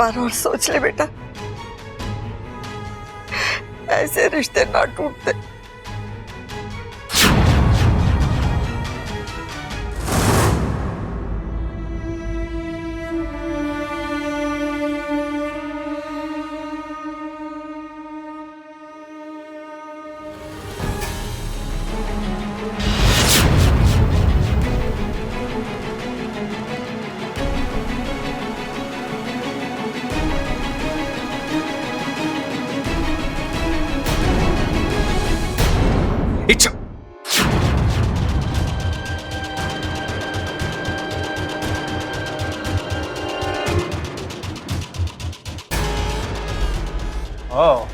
बार और सोच ले बेटा, ऐसे रिश्ते ना टूटते। इच्छा ओह,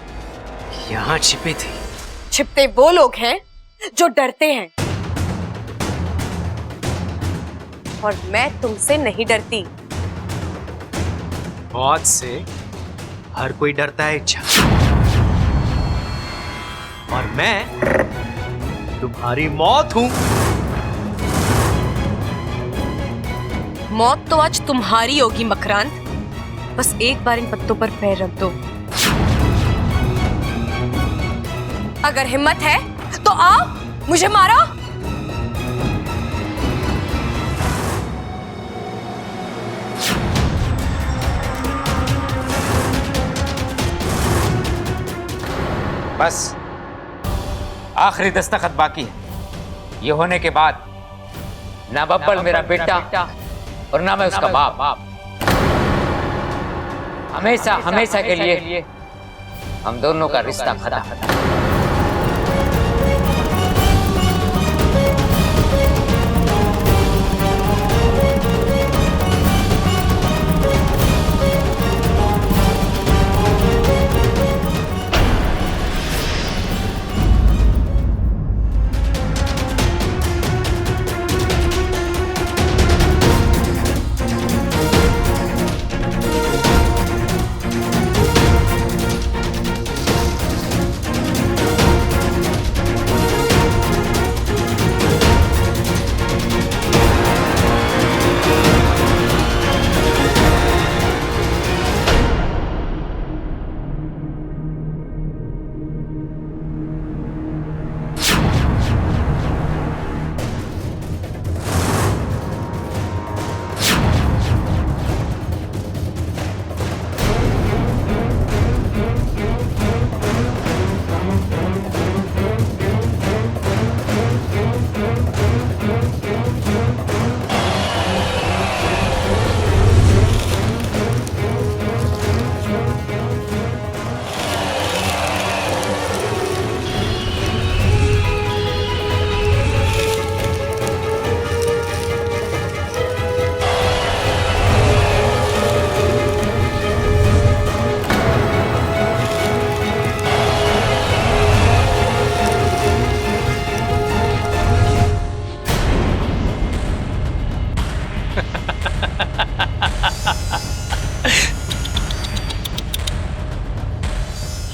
यहाँ छिपे थे। छिपते वो लोग हैं जो डरते हैं, और मैं तुमसे नहीं डरती। मौत से हर कोई डरता है इच्छा, और मैं तुम्हारी मौत हूं। मौत तो आज तुम्हारी होगी मकरांत, बस एक बार इन पत्तों पर पैर रख दो। अगर हिम्मत है तो आओ, मुझे मारो। बस आखिरी दस्तखत बाकी है। ये होने के बाद ना बब्बल मेरा बेटा और ना मैं उसका बाप, हमेशा हमेशा के लिए हम दोनों का रिश्ता खत्म।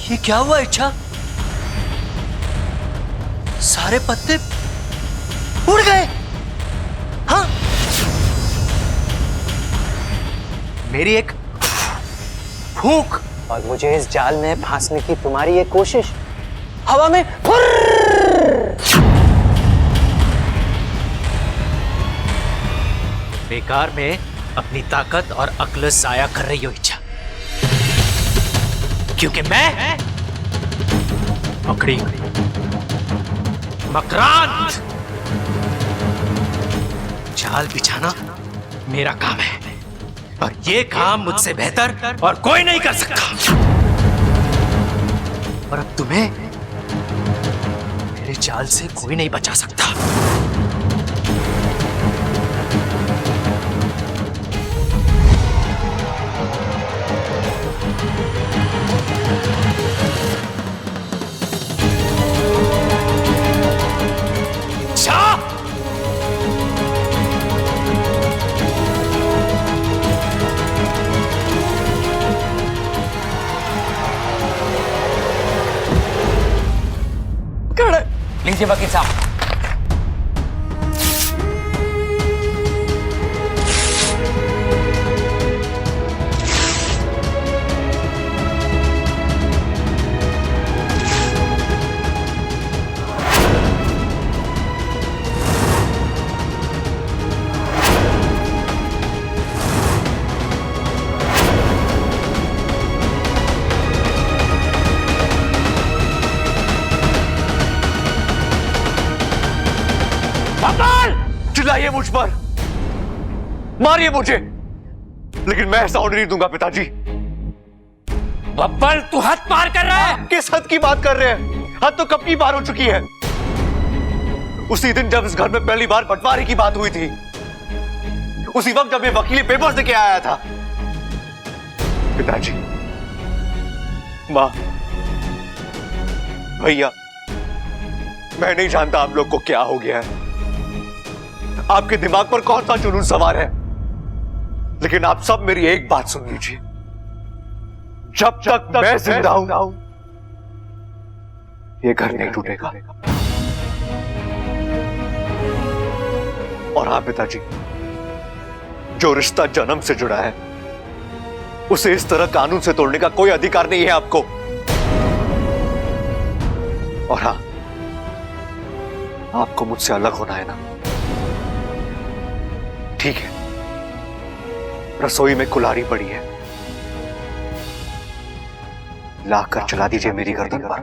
ये क्या हुआ इच्छा? सारे पत्ते उड़ गए। हाँ, मेरी एक फूंक और मुझे इस जाल में फांसने की तुम्हारी ये कोशिश हवा में फुर्र। बेकार में अपनी ताकत और अक्ल जाया कर रही हो इच्छा, क्योंकि मैं पकड़ी मकरांत। जाल बिछाना मेरा काम है, और ये काम मुझसे बेहतर और कोई नहीं कर सकता। और अब तुम्हें मेरे जाल से कोई नहीं बचा सकता। लीजिए वकील साहब। बब्बल! चिल्लाइए मुझ पर, मारिए मुझे, लेकिन मैं ऐसा होने नहीं दूंगा पिताजी। बब्बल, तू हद पार कर रहा है। किस हद की बात कर रहे हैं? हद तो कब की पार हो चुकी है। उसी दिन जब इस घर में पहली बार बंटवारे की बात हुई थी, उसी वक्त जब ये वकीली पेपर्स लेके आया था। पिताजी, मां, भैया, मैं नहीं जानता आप लोग को क्या हो गया है, आपके दिमाग पर कौन सा जुनून सवार है, लेकिन आप सब मेरी एक बात सुन लीजिए। जब तक मैं जिंदा हूं, ये घर नहीं टूटेगा। और हाँ पिताजी, जो रिश्ता जन्म से जुड़ा है, उसे इस तरह कानून से तोड़ने का कोई अधिकार नहीं है आपको। और हाँ, आपको मुझसे अलग होना है ना? ठीक है, रसोई में कुल्हाड़ी पड़ी है, लाकर चला दीजिए मेरी गर्दन पर।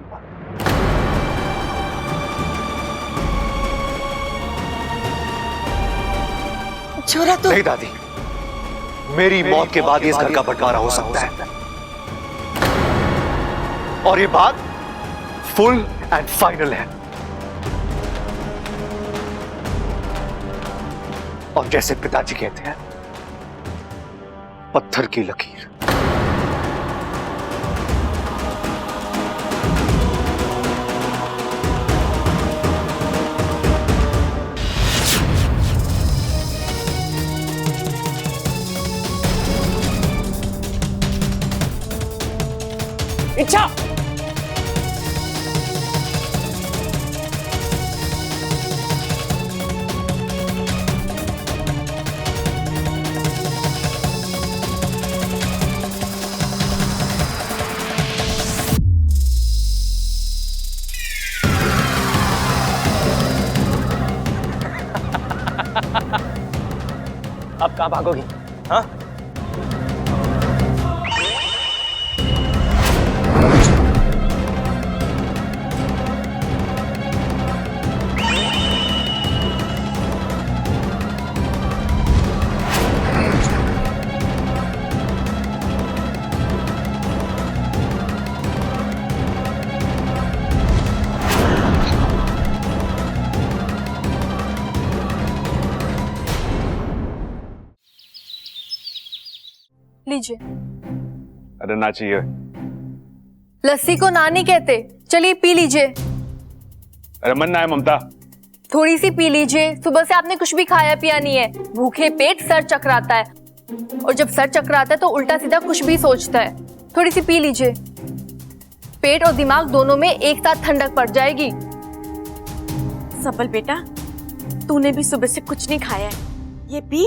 छोरा तो नहीं दादी, मेरी मौत के बाद इस घर का बंटवारा हो सकता है, और ये बात फुल एंड फाइनल है। और जैसे पिताजी कहते हैं, पत्थर की लकीर। इच्छा, अब कहां भागोगी? हाँ? लीजिए। अरे ना चाहिए। लस्सी को ना नहीं कहते, चलिए पी लीजिए। अरे मन ना है ममता। थोड़ी सी पी लीजिए, सुबह से आपने कुछ भी खाया पिया नहीं है। भूखे पेट सर चकराता है, और जब सर चकराता है तो उल्टा सीधा कुछ भी सोचता है। थोड़ी सी पी लीजिए, पेट और दिमाग दोनों में एक साथ ठंडक पड़ जाएगी। सबल बेटा, तूने भी सुबह से कुछ नहीं खाया है, ये पी।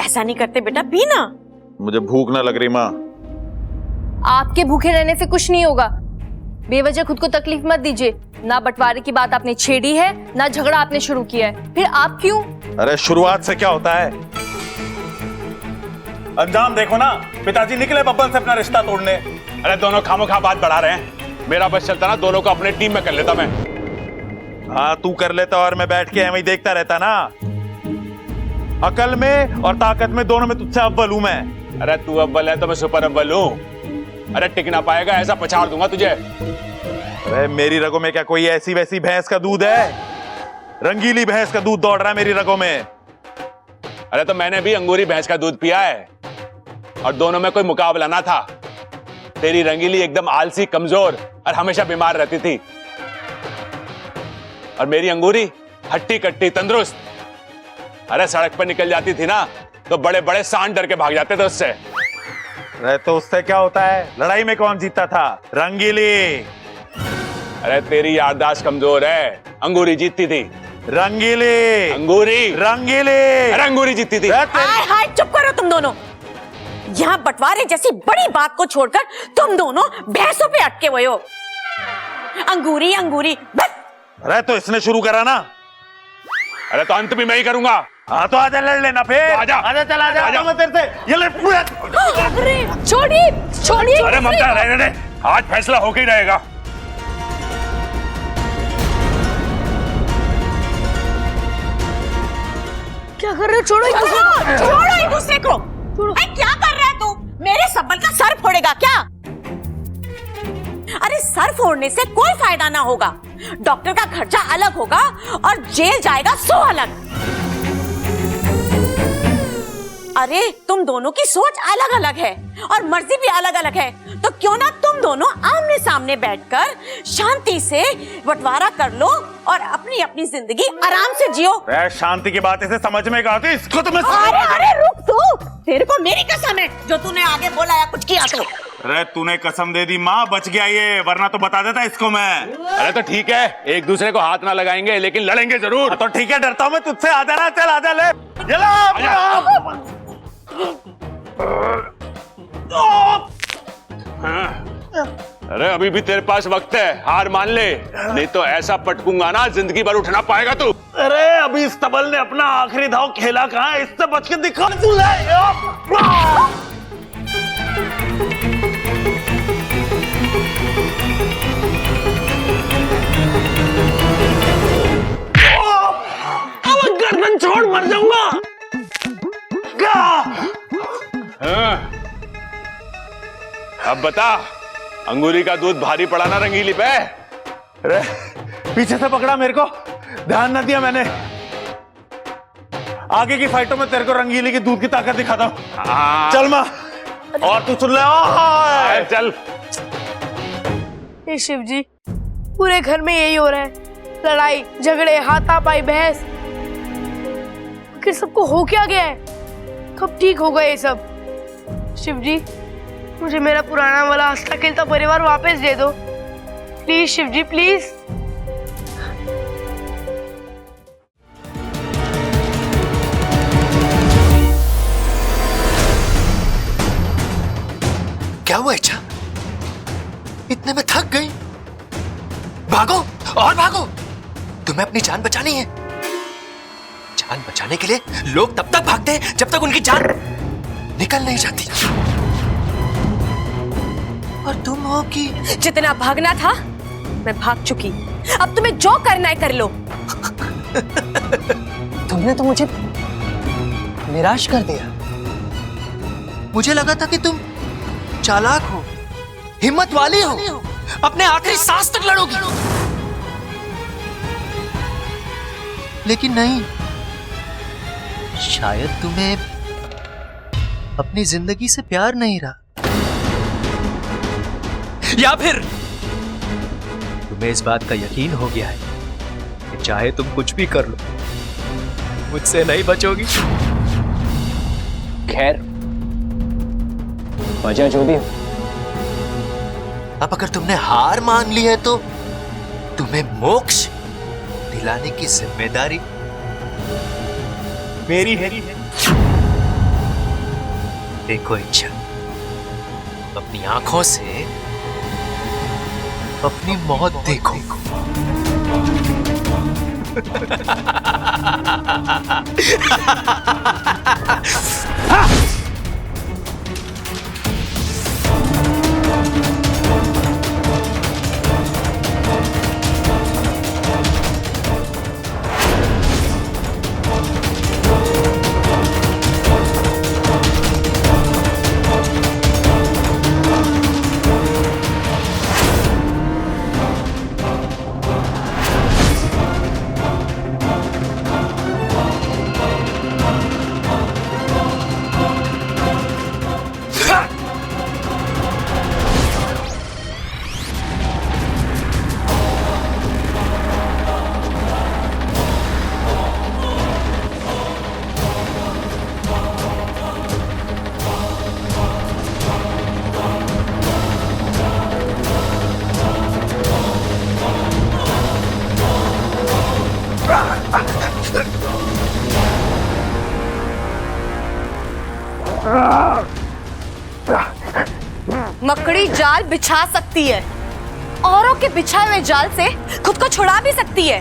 ऐसा नहीं करते बेटा, पी ना। मुझे भूख ना लग रही माँ। आपके भूखे रहने से कुछ नहीं होगा। बेवजह खुद को तकलीफ मत दीजिए। ना बंटवारे की बात आपने छेड़ी है, ना झगड़ा आपने शुरू किया है, फिर आप क्यों? अरे शुरुआत से क्या होता है, अंजाम देखो ना। पिताजी निकले बब्बल से अपना रिश्ता तोड़ने। अरे दोनों खामोखा बात बढ़ा रहे हैं। मेरा बस चलता ना, दोनों को अपने टीम में कर लेता मैं। हाँ तू कर लेता और मैं बैठ के एवं ही देखता रहता ना। अकल में और ताकत में दोनों में तुझसे अव्वल हूं मैं। अरे तू अव्वल है तो मैं सुपर अव्वल हूं। अरे टिक ना पाएगा, ऐसा पछाड़ दूंगा तुझे। अरे मेरी रगों में क्या कोई ऐसी वैसी भैंस का दूध है? रंगीली भैंस का दूध दौड़ रहा है मेरी रगों में। अरे तो मैंने भी अंगूरी भैंस का दूध पिया है, और दोनों में कोई मुकाबला ना था। तेरी रंगीली एकदम आलसी, कमजोर और हमेशा बीमार रहती थी, और मेरी अंगूरी हट्टी कट्टी तंदुरुस्त। अरे सड़क पर निकल जाती थी ना तो बड़े बड़े सांड डर के भाग जाते थे उससे। अरे तो उससे क्या होता है? लड़ाई में कौन जीतता था? रंगीली। अरे तेरी याददाश्त कमजोर है, अंगूरी जीतती थी। रंगीली अंगूरी, रंगीली, अरे अंगूरी जीतती थी। हाय हाय, चुप करो तुम दोनों। यहाँ बंटवारे जैसी बड़ी बात को छोड़कर तुम दोनों भैंसों पे अटके हुए हो। अंगूरी अंगूरी बस। अरे तो इसने शुरू करा ना। अरे तो अंत भी मैं ही करूंगा। हाँ तो आजा लड़ लेना फिर। तो आजा आजा, चल आजा, आजा। मैं तेरे से ये लड़ पूरा। अरे छोड़िए छोड़िए। अरे ममता रहने दे, आज फैसला होके ही रहेगा। क्या कर रहे हो? छोड़ो एक दूसरे को। छोड़ो एक दूसरे को। अरे क्या कर रहा है तू? मेरे सब्बल का सर फोड़ेगा क्या? अरे सर फोड़ने से कोई फायदा ना होगा। डॉक्टर का खर्चा अलग होगा और जेल जाएगा 100 अलग। अरे तुम दोनों की सोच अलग अलग है और मर्जी भी अलग अलग है, तो क्यों ना तुम दोनों आमने सामने बैठकर शांति से बंटवारा कर लो और अपनी अपनी जिंदगी आराम से जियो। शांति की बात इसे समझ में आती, इसको तो मैं अरे रुक तू, तेरे को मेरी कसम है जो तूने आगे बोला या कुछ किया तो। अरे तूने कसम दे दी माँ, बच गया ये, वरना तो बता देता इसको मैं। अरे तो ठीक है, एक दूसरे को हाथ ना लगाएंगे लेकिन लड़ेंगे जरूर। तो ठीक है, डरता हूँ मैं तुझसे। आ जाना, चल आ जा, ले अरे अभी भी तेरे पास वक्त है, हार मान ले, नहीं तो ऐसा पटकूंगा ना जिंदगी भर उठ ना पाएगा तू। अरे अभी इस तबल ने अपना आखिरी दाव खेला कहाँ है, इससे बच के दिखा तू। अब गर्दन छोड़ मर जाऊंगा। अब बता, अंगूरी का दूध भारी पड़ा ना रंगीली पे? अरे पीछे से पकड़ा मेरे को, ध्यान न दिया मैंने। आगे की फाइटों में तेरे को रंगीली की दूध की ताकत दिखाता हूं। चल मां, और तू सुन ले। चल। हे शिव जी, पूरे घर में यही हो रहा है, लड़ाई झगड़े हाथापाई बहस। आखिर सबको हो क्या गया है? कब ठीक होगा ये सब? शिव जी, मुझे मेरा पुराना वाला हंसता खेलता परिवार वापस दे दो प्लीज शिव जी, प्लीज। क्या हुआ इच्छा? इतने में थक गई? भागो और भागो, तुम्हें अपनी जान बचानी है। जान बचाने के लिए लोग तब तक भागते हैं जब तक उनकी जान निकल नहीं जाती। और तुम हो कि जितना भागना था मैं भाग चुकी, अब तुम्हें जो करना है कर लो। तुमने तो मुझे निराश कर दिया। मुझे लगा था कि तुम चालाक हो, हिम्मत वाली हो, अपने आखिरी सांस तक लड़ोगी, लेकिन नहीं। शायद तुम्हें अपनी जिंदगी से प्यार नहीं रहा, या फिर तुम्हें इस बात का यकीन हो गया है कि चाहे तुम कुछ भी कर लो, मुझसे नहीं बचोगी। खैर, वजह जो भी हो, अब अगर तुमने हार मान ली है तो तुम्हें मोक्ष दिलाने की जिम्मेदारी मेरी है। देखो इच्छा, अपनी आंखों से अपनी मौत देखो। मकड़ी जाल बिछा सकती है, औरों के बिछाए हुए जाल से खुद को छुड़ा भी सकती है,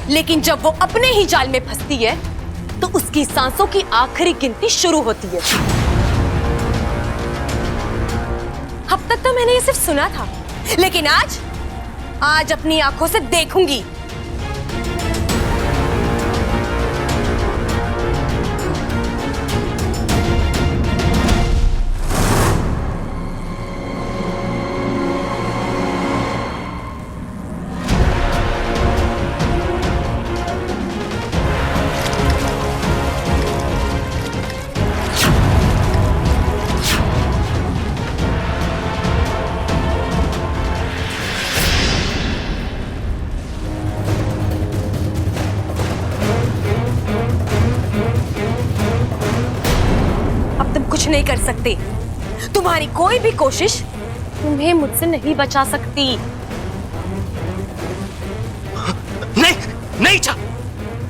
लेकिन जब वो अपने ही जाल में फंसती है तो उसकी सांसों की आखिरी गिनती शुरू होती है। अब तक तो मैंने ये सिर्फ सुना था, लेकिन आज अपनी आंखों से देखूंगी। कुछ नहीं कर सकते। तुम्हारी कोई भी कोशिश तुम्हें मुझसे नहीं बचा सकती। नहीं नहीं इच्छा,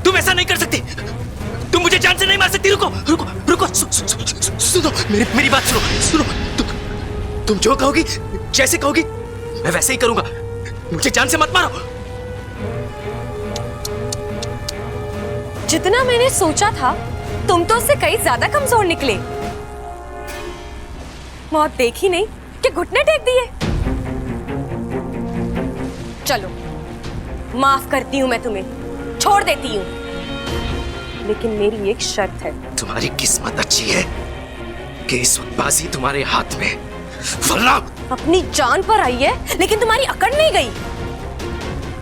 तुम ऐसा नहीं कर सकती। तुम मुझे जान से नहीं मार सकती। रुको रुको रुको, सुनो मेरी बात सुनो। तुम जो कहोगी, जैसे कहोगी, मैं वैसे ही करूंगा। मुझे जान से मत मारो। जितना मैंने सोचा था, तुम तो उससे कई ज्यादा कमजोर निकले। मौत देखी नहीं कि घुटने टेक दिए। चलो, माफ करती हूं मैं तुम्हें, छोड़ देती हूं, लेकिन मेरी एक शर्त है। तुम्हारी किस्मत अच्छी है कि इस वक्त बाजी तुम्हारे हाथ में। वरना अपनी जान पर आई है, लेकिन तुम्हारी अकड़ नहीं गई।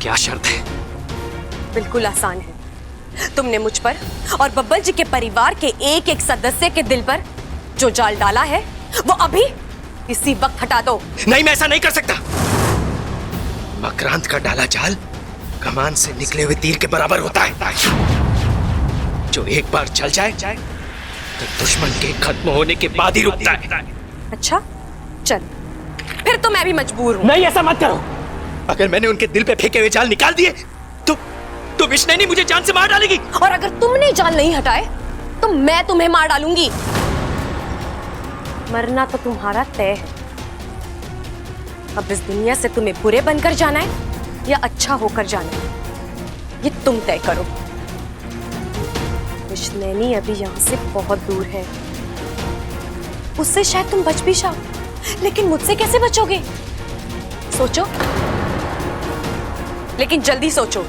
क्या शर्त है? बिल्कुल आसान है। तुमने मुझ पर और बब्बल जी के परिवार के एक एक सदस्य के दिल पर जो जाल डाला है, वो अभी इसी वक्त हटा दो। नहीं, मैं ऐसा नहीं कर सकता। मकरांत का डाला जाल कमान से निकले हुए तीर के बराबर होता है। जो एक बार चल जाए तो दुश्मन के खत्म होने के बाद ही रुकता है। अच्छा, चल, फिर तो मैं भी मजबूर हूँ। नहीं, ऐसा मत करो। अगर मैंने उनके दिल पे फेंके हुए जाल निकाल दिए तो विष्णु मुझे जान से मार डालेगी। और अगर तुमने जाल नहीं हटाए तो मैं तुम्हें मार डालूंगी। मरना तो तुम्हारा तय है। अब इस दुनिया से तुम्हें बुरे बनकर जाना है या अच्छा होकर जाना है, ये तुम तय करो। विष्णु अभी यहाँ से बहुत दूर है। उससे शायद तुम बच भी जाओ, लेकिन मुझसे कैसे बचोगे? सोचो, लेकिन जल्दी सोचो,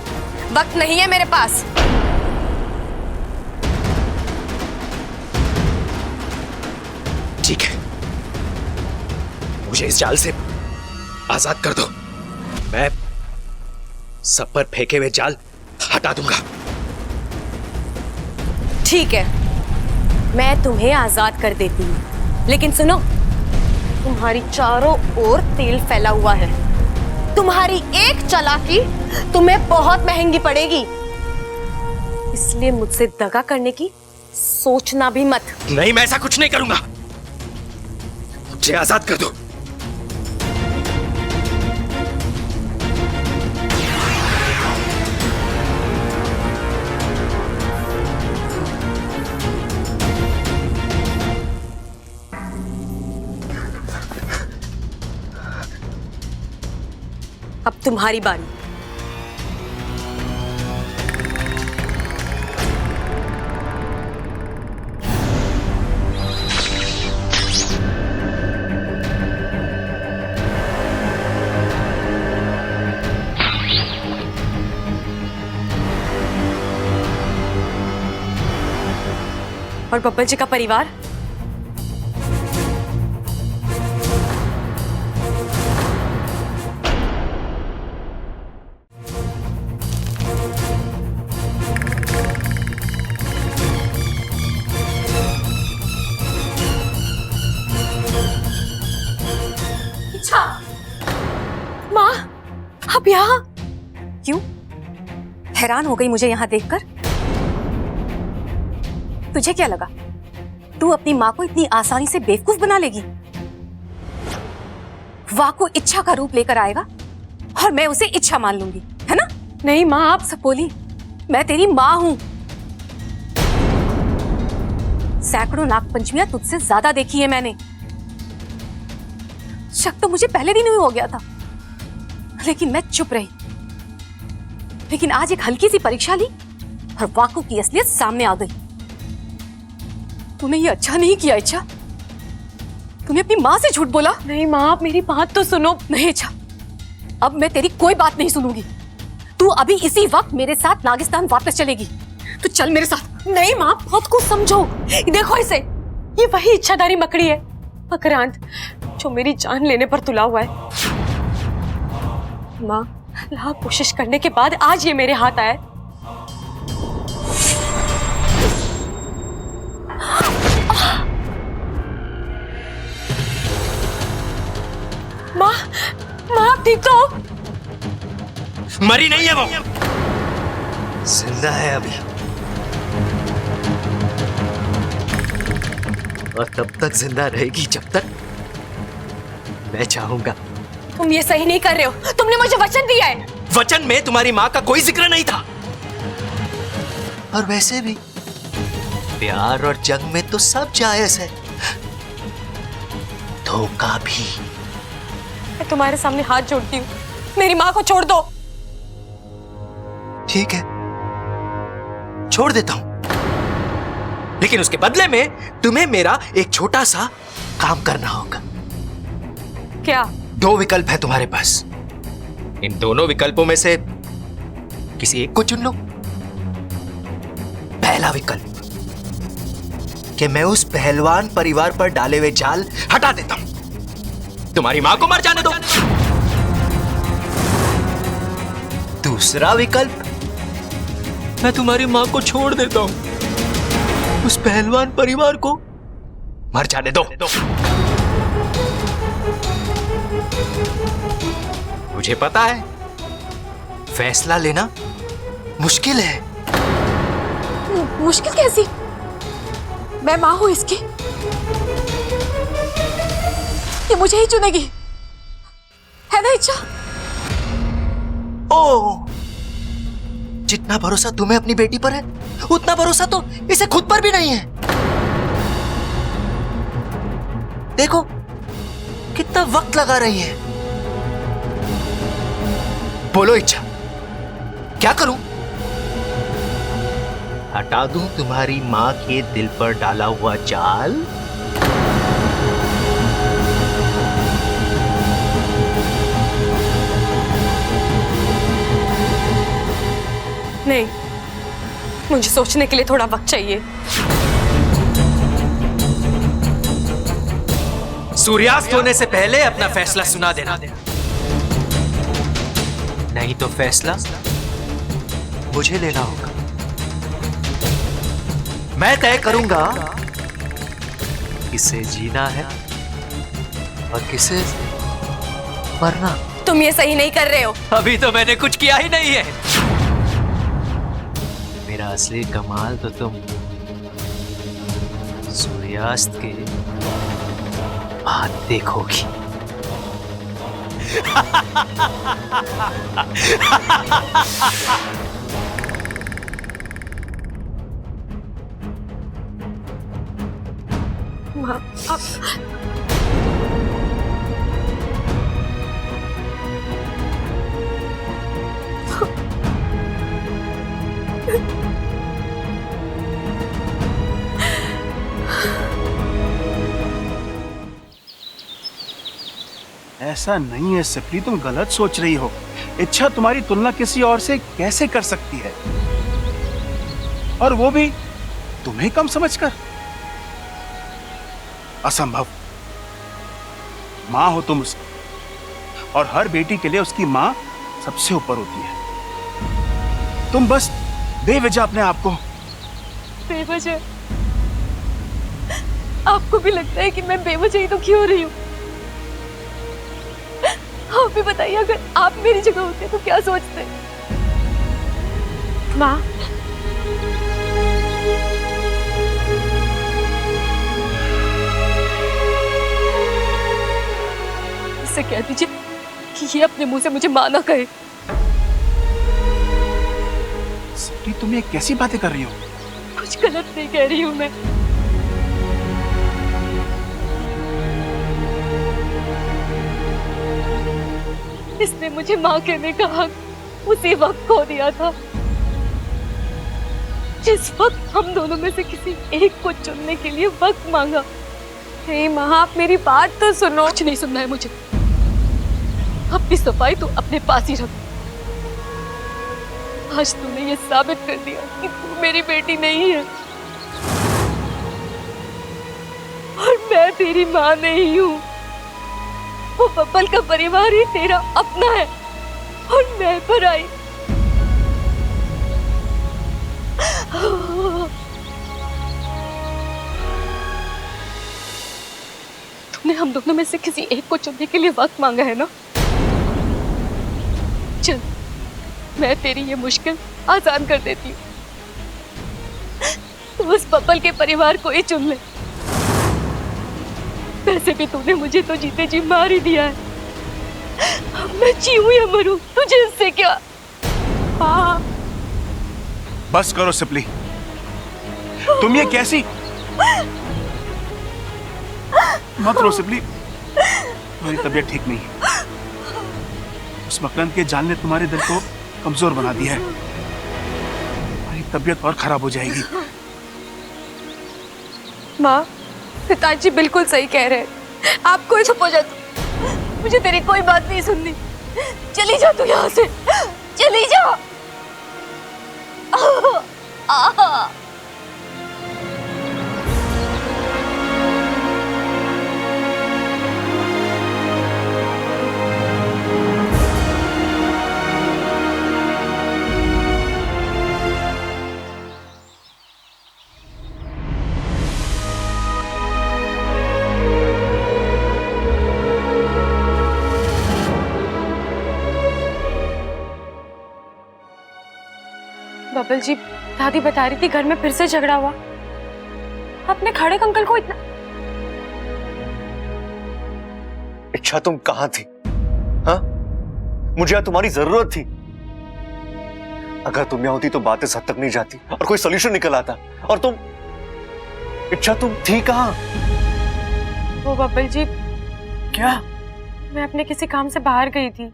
वक्त नहीं है मेरे पास। ठीक है, मुझे इस जाल से आजाद कर दो। मैं सब पर फेंके हुए जाल हटा दूंगा। ठीक है, मैं तुम्हें आजाद कर देती हूँ, लेकिन सुनो, तुम्हारी चारों ओर तेल फैला हुआ है। तुम्हारी एक चालाकी तुम्हें बहुत महंगी पड़ेगी, इसलिए मुझसे दगा करने की सोचना भी मत। नहीं, मैं ऐसा कुछ नहीं करूंगा। मुझे आजाद कर दो। अब तुम्हारी बारी। और बब्बल जी का परिवार? माँ, आप यहाँ क्यों? हैरान हो गई मुझे यहाँ देखकर। तुझे क्या लगा, तू अपनी माँ को इतनी आसानी से बेवकूफ बना लेगी? वाको इच्छा का रूप लेकर आएगा और मैं उसे इच्छा मान लूंगी, है ना? नहीं माँ, आप सपोली, मैं तेरी माँ हूं। सैकड़ों नागपंचमियां तुझसे ज्यादा देखी है मैंने। शक तो मुझे पहले दिन ही हो गया था, लेकिन मैं चुप रही। लेकिन आज एक हल्की सी परीक्षा ली और वाको की असलियत सामने आ गई। तूने ये अच्छा नहीं किया इच्छा। तूने अपनी माँ से झूठ बोला। नहीं माँ, आप मेरी बात तो सुनो। नहीं इच्छा, अब मैं तेरी कोई बात नहीं सुनूंगी। तू अभी इसी वक्त मेरे साथ नागिस्तान वापस चलेगी। तू चल मेरे साथ। नहीं माँ, बहुत कुछ समझो। देखो इसे, ये वही इच्छाधारी मकड़ी है, मकरांत, जो मेरी जान लेने पर तुला हुआ है। माँ, लाख कोशिश करने के बाद आज ये मेरे हाथ आया। माँ, माँ आप ठीक तो हो? मरी नहीं है वो, जिंदा है अभी। और तब तक जिंदा रहेगी जब तक मैं चाहूंगा। तुम ये सही नहीं कर रहे हो। तुमने मुझे वचन दिया है। वचन में तुम्हारी माँ का कोई जिक्र नहीं था। और वैसे भी प्यार और जंग में तो सब जायज है, धोखा भी। मैं तुम्हारे सामने हाथ जोड़ती हूँ, मेरी माँ को छोड़ दो। ठीक है, छोड़ देता हूं, लेकिन उसके बदले में तुम्हें मेरा एक छोटा सा काम करना होगा। क्या? 2 विकल्प है तुम्हारे पास। इन दोनों विकल्पों में से किसी एक को चुन लो। पहला विकल्प कि मैं उस पहलवान परिवार पर डाले हुए जाल हटा देता हूं, तुम्हारी मां को मर जाने दो। दूसरा विकल्प, मैं तुम्हारी मां को छोड़ देता हूं, उस पहलवान परिवार को मर जाने दो। मुझे पता है फैसला लेना मुश्किल है। मुश्किल कैसी? मैं माँ हूं इसकी, ये मुझे ही चुनेगी, है ना इच्छा? ओ, जितना भरोसा तुम्हें अपनी बेटी पर है, उतना भरोसा तो इसे खुद पर भी नहीं है। देखो कितना वक्त लगा रही है। बोलो इच्छा, क्या करूं? हटा दूं तुम्हारी मां के दिल पर डाला हुआ जाल? नहीं, मुझे सोचने के लिए थोड़ा वक्त चाहिए। सूर्यास्त होने से पहले अपना फैसला सुना देना, नहीं तो फैसला मुझे लेना होगा। मैं तय करूंगा किसे जीना है और किसे मरना। तुम ये सही नहीं कर रहे हो। अभी तो मैंने कुछ किया ही नहीं है। मेरा असली कमाल तो तुम सूर्यास्त के बाद देखोगी। माँ, ऐसा नहीं है सिप्ली, तुम गलत सोच रही हो। इच्छा तुम्हारी तुलना किसी और से कैसे कर सकती है, और वो भी तुम्हें कम समझकर? असंभव। मां हो तुम उसकी, और हर बेटी के लिए उसकी मां सबसे ऊपर होती है। तुम बस बेवजह अपने आप को बेवजह? आपको भी लगता है कि मैं बेवजह ही दुखी हो रही हूँ? आप भी बताइए, अगर आप मेरी जगह होते तो क्या सोचते? माँ, इससे कह दीजिए कि ये अपने मुंह से मुझे मां ना कहे। सिप्ली, तुम ये कैसी बातें कर रही हो? कुछ गलत नहीं कह रही हूँ मैं। इसने मुझे मां कहने का हक उसी वक्त खो दिया था जिस वक्त हम दोनों में से किसी एक को चुनने के लिए वक्त मांगा। हे माँ, आप मेरी बात तो सुनो। कुछ नहीं सुनना है मुझे। अपनी सफाई तो अपने पास ही रख। आज तूने ये साबित कर दिया कि तू मेरी बेटी नहीं है, और मैं तेरी माँ नहीं हूँ। वो बब्बल का परिवार ही तेरा अपना है, और मैं पराई। तूने हम दोनों में से किसी एक को चुनने के लिए वक्त मांगा है ना? चल, मैं तेरी ये मुश्किल आसान कर देती हूँ। तू उस बब्बल के परिवार को ही चुन ले। वैसे भी तूने मुझे तो जीते जी मार ही दिया है। अब मैं जीऊं या मरूं, तुझे इससे क्या? हाँ, बस करो सिपली, तुम ये कैसी? मत रो सिपली, तुम्हारी तबीयत ठीक नहीं है। उस मकरंद के जाल ने तुम्हारे दिल को कमजोर बना दिया है, तुम्हारी तबीयत और खराब हो जाएगी। माँ, पिताजी बिल्कुल सही कह रहे हैं। आप कोई चुप हो जा, मुझे तेरी कोई बात नहीं सुननी। चली जा तू यहाँ से, चली जा। बबल जी, दादी बता रही थी घर में फिर से झगड़ा हुआ। अपने खड़े अंकल को इतना। इच्छा तुम कहां थी? हाँ, मुझे यहाँ तुम्हारी जरूरत थी। अगर तुम यहाँ होती तो बातें इस हद तक नहीं जाती और कोई सोल्यूशन निकल आता। और तुम, इच्छा तुम थी कहां? वो बबल जी, क्या? मैं अपने किसी काम से बाहर गई थी।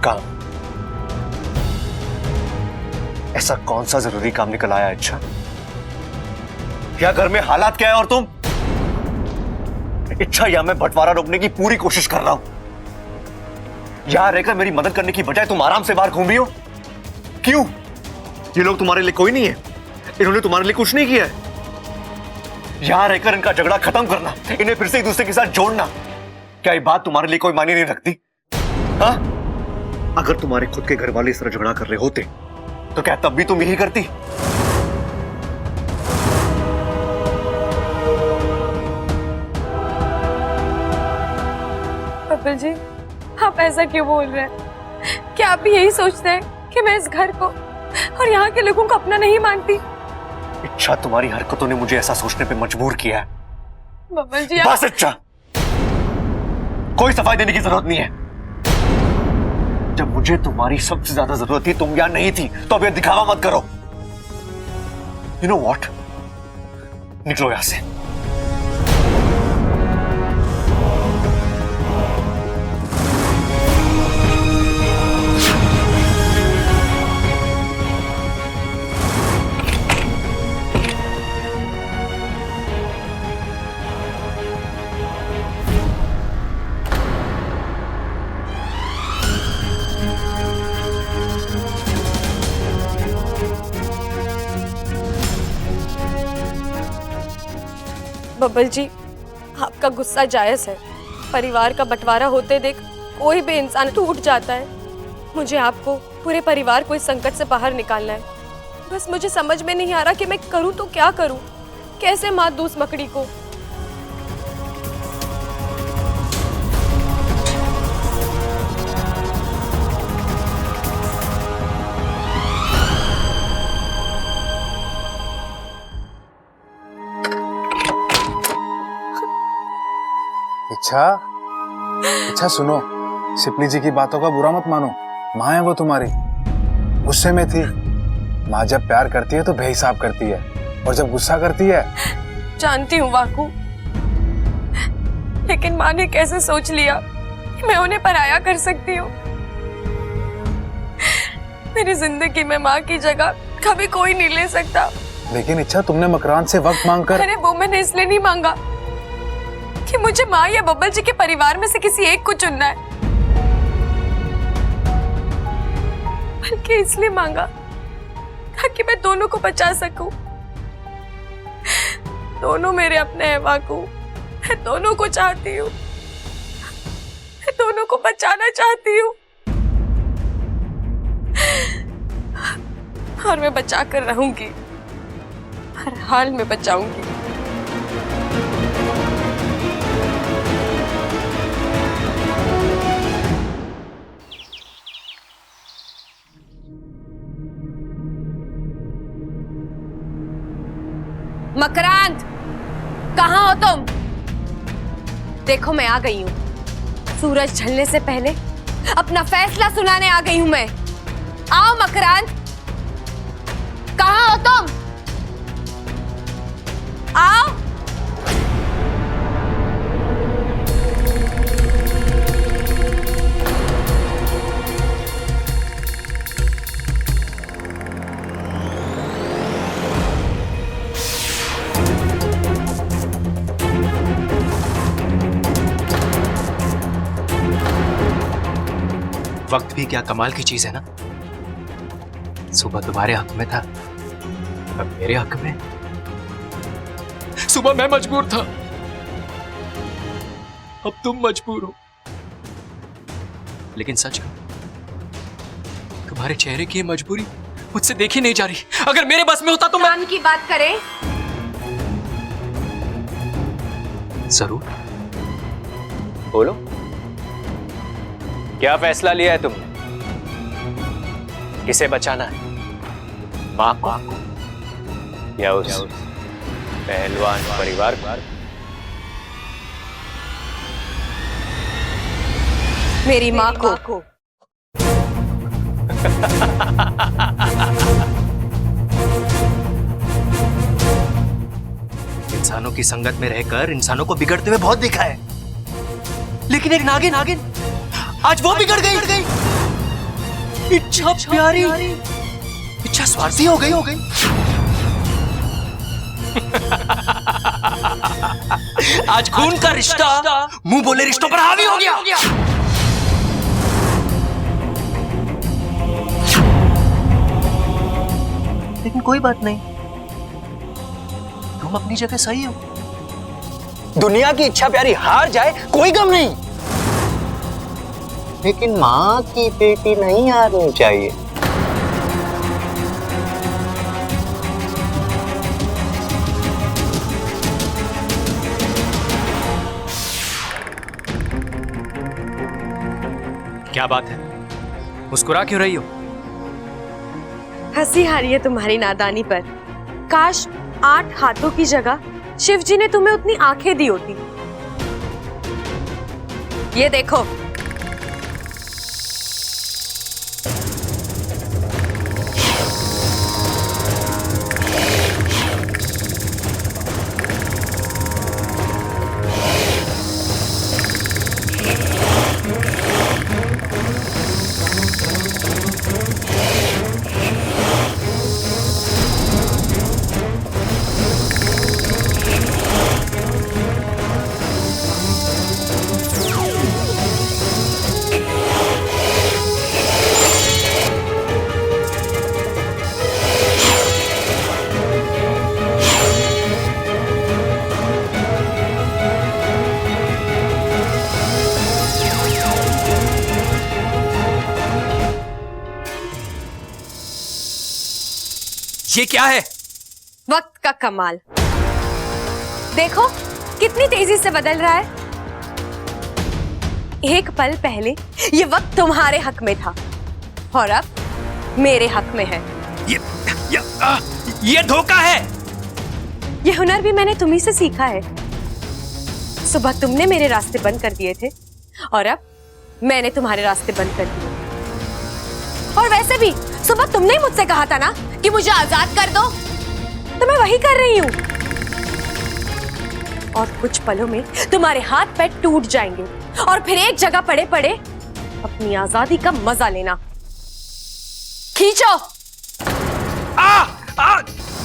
काम? ऐसा कौन सा जरूरी काम निकल आया? इच्छा, क्या घर में हालात क्या है और तुम? इच्छा, या मैं बंटवारा रोकने की पूरी कोशिश कर रहा हूं, यहां रहकर मेरी मदद करने की बजाय तुम आराम से बाहर घूम रही हो। क्यों? ये लोग तुम्हारे लिए कोई नहीं है? इन्होंने तुम्हारे लिए कुछ नहीं किया है? यहां रहकर इनका झगड़ा खत्म करना, इन्हें फिर से एक दूसरे के साथ जोड़ना, क्या ये बात तुम्हारे लिए कोई मायने नहीं रखती? हाँ? अगर तुम्हारे खुद के घर वाले इस तरह झगड़ा कर रहे होते तो क्या तब भी तुम यही करती? बबल जी, आप ऐसा क्यों बोल रहे हैं? क्या आप भी यही सोचते हैं कि मैं इस घर को और यहाँ के लोगों को अपना नहीं मानती? इच्छा, तुम्हारी हरकतों ने मुझे ऐसा सोचने पे मजबूर किया है। बबल जी, बस इच्छा, कोई सफाई देने की जरूरत नहीं है। जब मुझे तुम्हारी सबसे ज्यादा जरूरत थी तुम यहाँ नहीं थी, तो अब ये दिखावा मत करो। यू नो व्हाट, निकलो यहां से। बबल जी, आपका गुस्सा जायज है। परिवार का बंटवारा होते देख कोई भी इंसान टूट जाता है। मुझे आपको, पूरे परिवार को इस संकट से बाहर निकालना है। बस मुझे समझ में नहीं आ रहा कि मैं करूं तो क्या करूं, कैसे मात दूं उस मकड़ी को। इच्छा सुनो, सिपली जी की बातों का बुरा मत मानो। माँ है वो तुम्हारी, गुस्से में थी। माँ जब प्यार करती है तो बेहिसाब करती है, और जब गुस्सा करती है। जानती हूँ वाकू, लेकिन माँ ने कैसे सोच लिया कि मैं उन्हें पराया कर सकती हूँ। मेरी जिंदगी में माँ की जगह कभी कोई नहीं ले सकता। लेकिन इच्छा, तुमने मकरान से वक्त मांगकर। अरे वो मैंने इसलिए नहीं मांगा कि मुझे माँ या बब्बल जी के परिवार में से किसी एक को चुनना है, बल्कि इसलिए मांगा ताकि मैं दोनों को बचा सकूं। दोनों मेरे अपने हैं वाकू, मैं दोनों को चाहती हूँ, मैं दोनों को बचाना चाहती हूँ, और मैं बचा कर रहूंगी, हर हाल में बचाऊंगी। मकरांत, कहाँ हो तुम? देखो मैं आ गई हूँ। सूरज ढलने से पहले अपना फैसला सुनाने आ गई हूँ मैं। आओ मकरांत, कहाँ हो तुम? आओ। वक्त भी क्या कमाल की चीज है ना। सुबह तुम्हारे हक में था, अब मेरे हक में। सुबह मैं मजबूर था, अब तुम मजबूर हो। लेकिन सच कहूं, तुम्हारे चेहरे की ये मजबूरी मुझसे देखी नहीं जा रही। अगर मेरे बस में होता तो मैं की बात करें। जरूर। बोलो, क्या फैसला लिया है तुमने? किसे बचाना है, माँ को या उस पहलवान परिवार को? मेरी माँ को। इंसानों की संगत में रहकर इंसानों को बिगड़ते हुए बहुत देखा है, लेकिन एक नागिन आज वो बिगड़ गई। इच्छा प्यारी, इच्छा स्वार्थी हो गई। आज खून का रिश्ता मुंह बोले रिश्तों पर हावी हो गया। लेकिन कोई बात नहीं, तुम अपनी जगह सही हो। दुनिया की इच्छा प्यारी हार जाए कोई गम नहीं, लेकिन माँ की बेटी नहीं हारनी चाहिए। क्या बात है, मुस्कुरा क्यों रही हो? हंसी आ रही है तुम्हारी नादानी पर। काश 8 हाथों की जगह शिव जी ने तुम्हें उतनी आंखें दी होती। ये देखो, ये क्या है? वक्त का कमाल। देखो कितनी तेजी से बदल रहा है। एक पल पहले ये वक्त तुम्हारे हक में था और अब मेरे हक में है। ये धोखा है। ये हुनर भी मैंने तुम्ही से सीखा है। सुबह तुमने मेरे रास्ते बंद कर दिए थे और अब मैंने तुम्हारे रास्ते बंद कर दिए। और वैसे भी सुबह तुमने ही मुझसे कहा था ना कि मुझे आजाद कर दो, तो मैं वही कर रही हूं। और कुछ पलों में तुम्हारे हाथ पैर टूट जाएंगे और फिर एक जगह पड़े पड़े अपनी आजादी का मजा लेना। खींचो।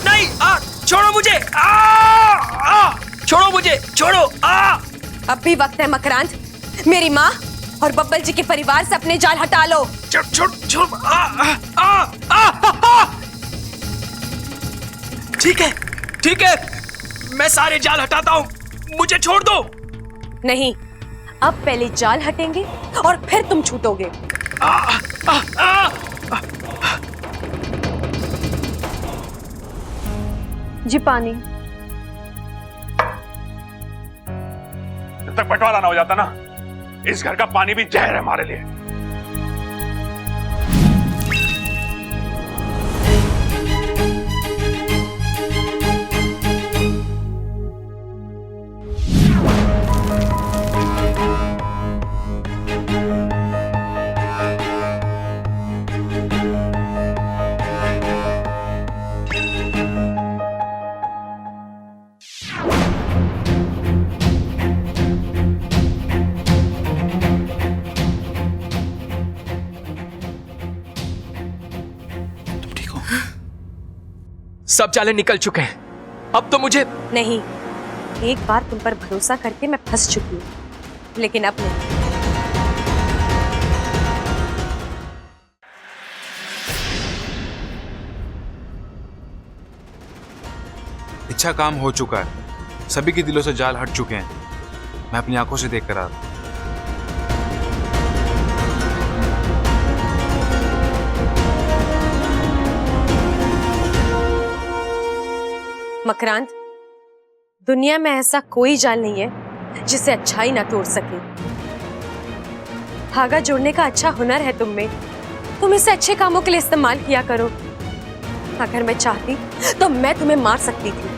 नहीं, छोड़ो मुझे। छोड़ो मुझे, छोड़ो। अब भी वक्त है मकरांत, मेरी माँ और बब्बल जी के परिवार से अपने जाल हटा लो। छोड़। ठीक है, मैं सारे जाल हटाता हूँ, मुझे छोड़ दो। नहीं, अब पहले जाल हटेंगे और फिर तुम छूटोगे। जी पानी। जब तक बंटवारा ना हो जाता ना, इस घर का पानी भी जहर है हमारे लिए। सब चालें निकल चुके हैं। अब तो मुझे नहीं, एक बार तुम पर भरोसा करके मैं फंस चुकी हूँ, लेकिन अब नहीं। इच्छा काम हो चुका है, सभी के दिलों से जाल हट चुके हैं। मैं अपनी आंखों से देख कर आ रहा हूं। मकरांत, दुनिया में ऐसा कोई जाल नहीं है जिसे अच्छाई ना तोड़ सके। धागा जोड़ने का अच्छा हुनर है तुम में, तुम इसे अच्छे कामों के लिए इस्तेमाल किया करो। अगर मैं चाहती तो मैं तुम्हें मार सकती थी,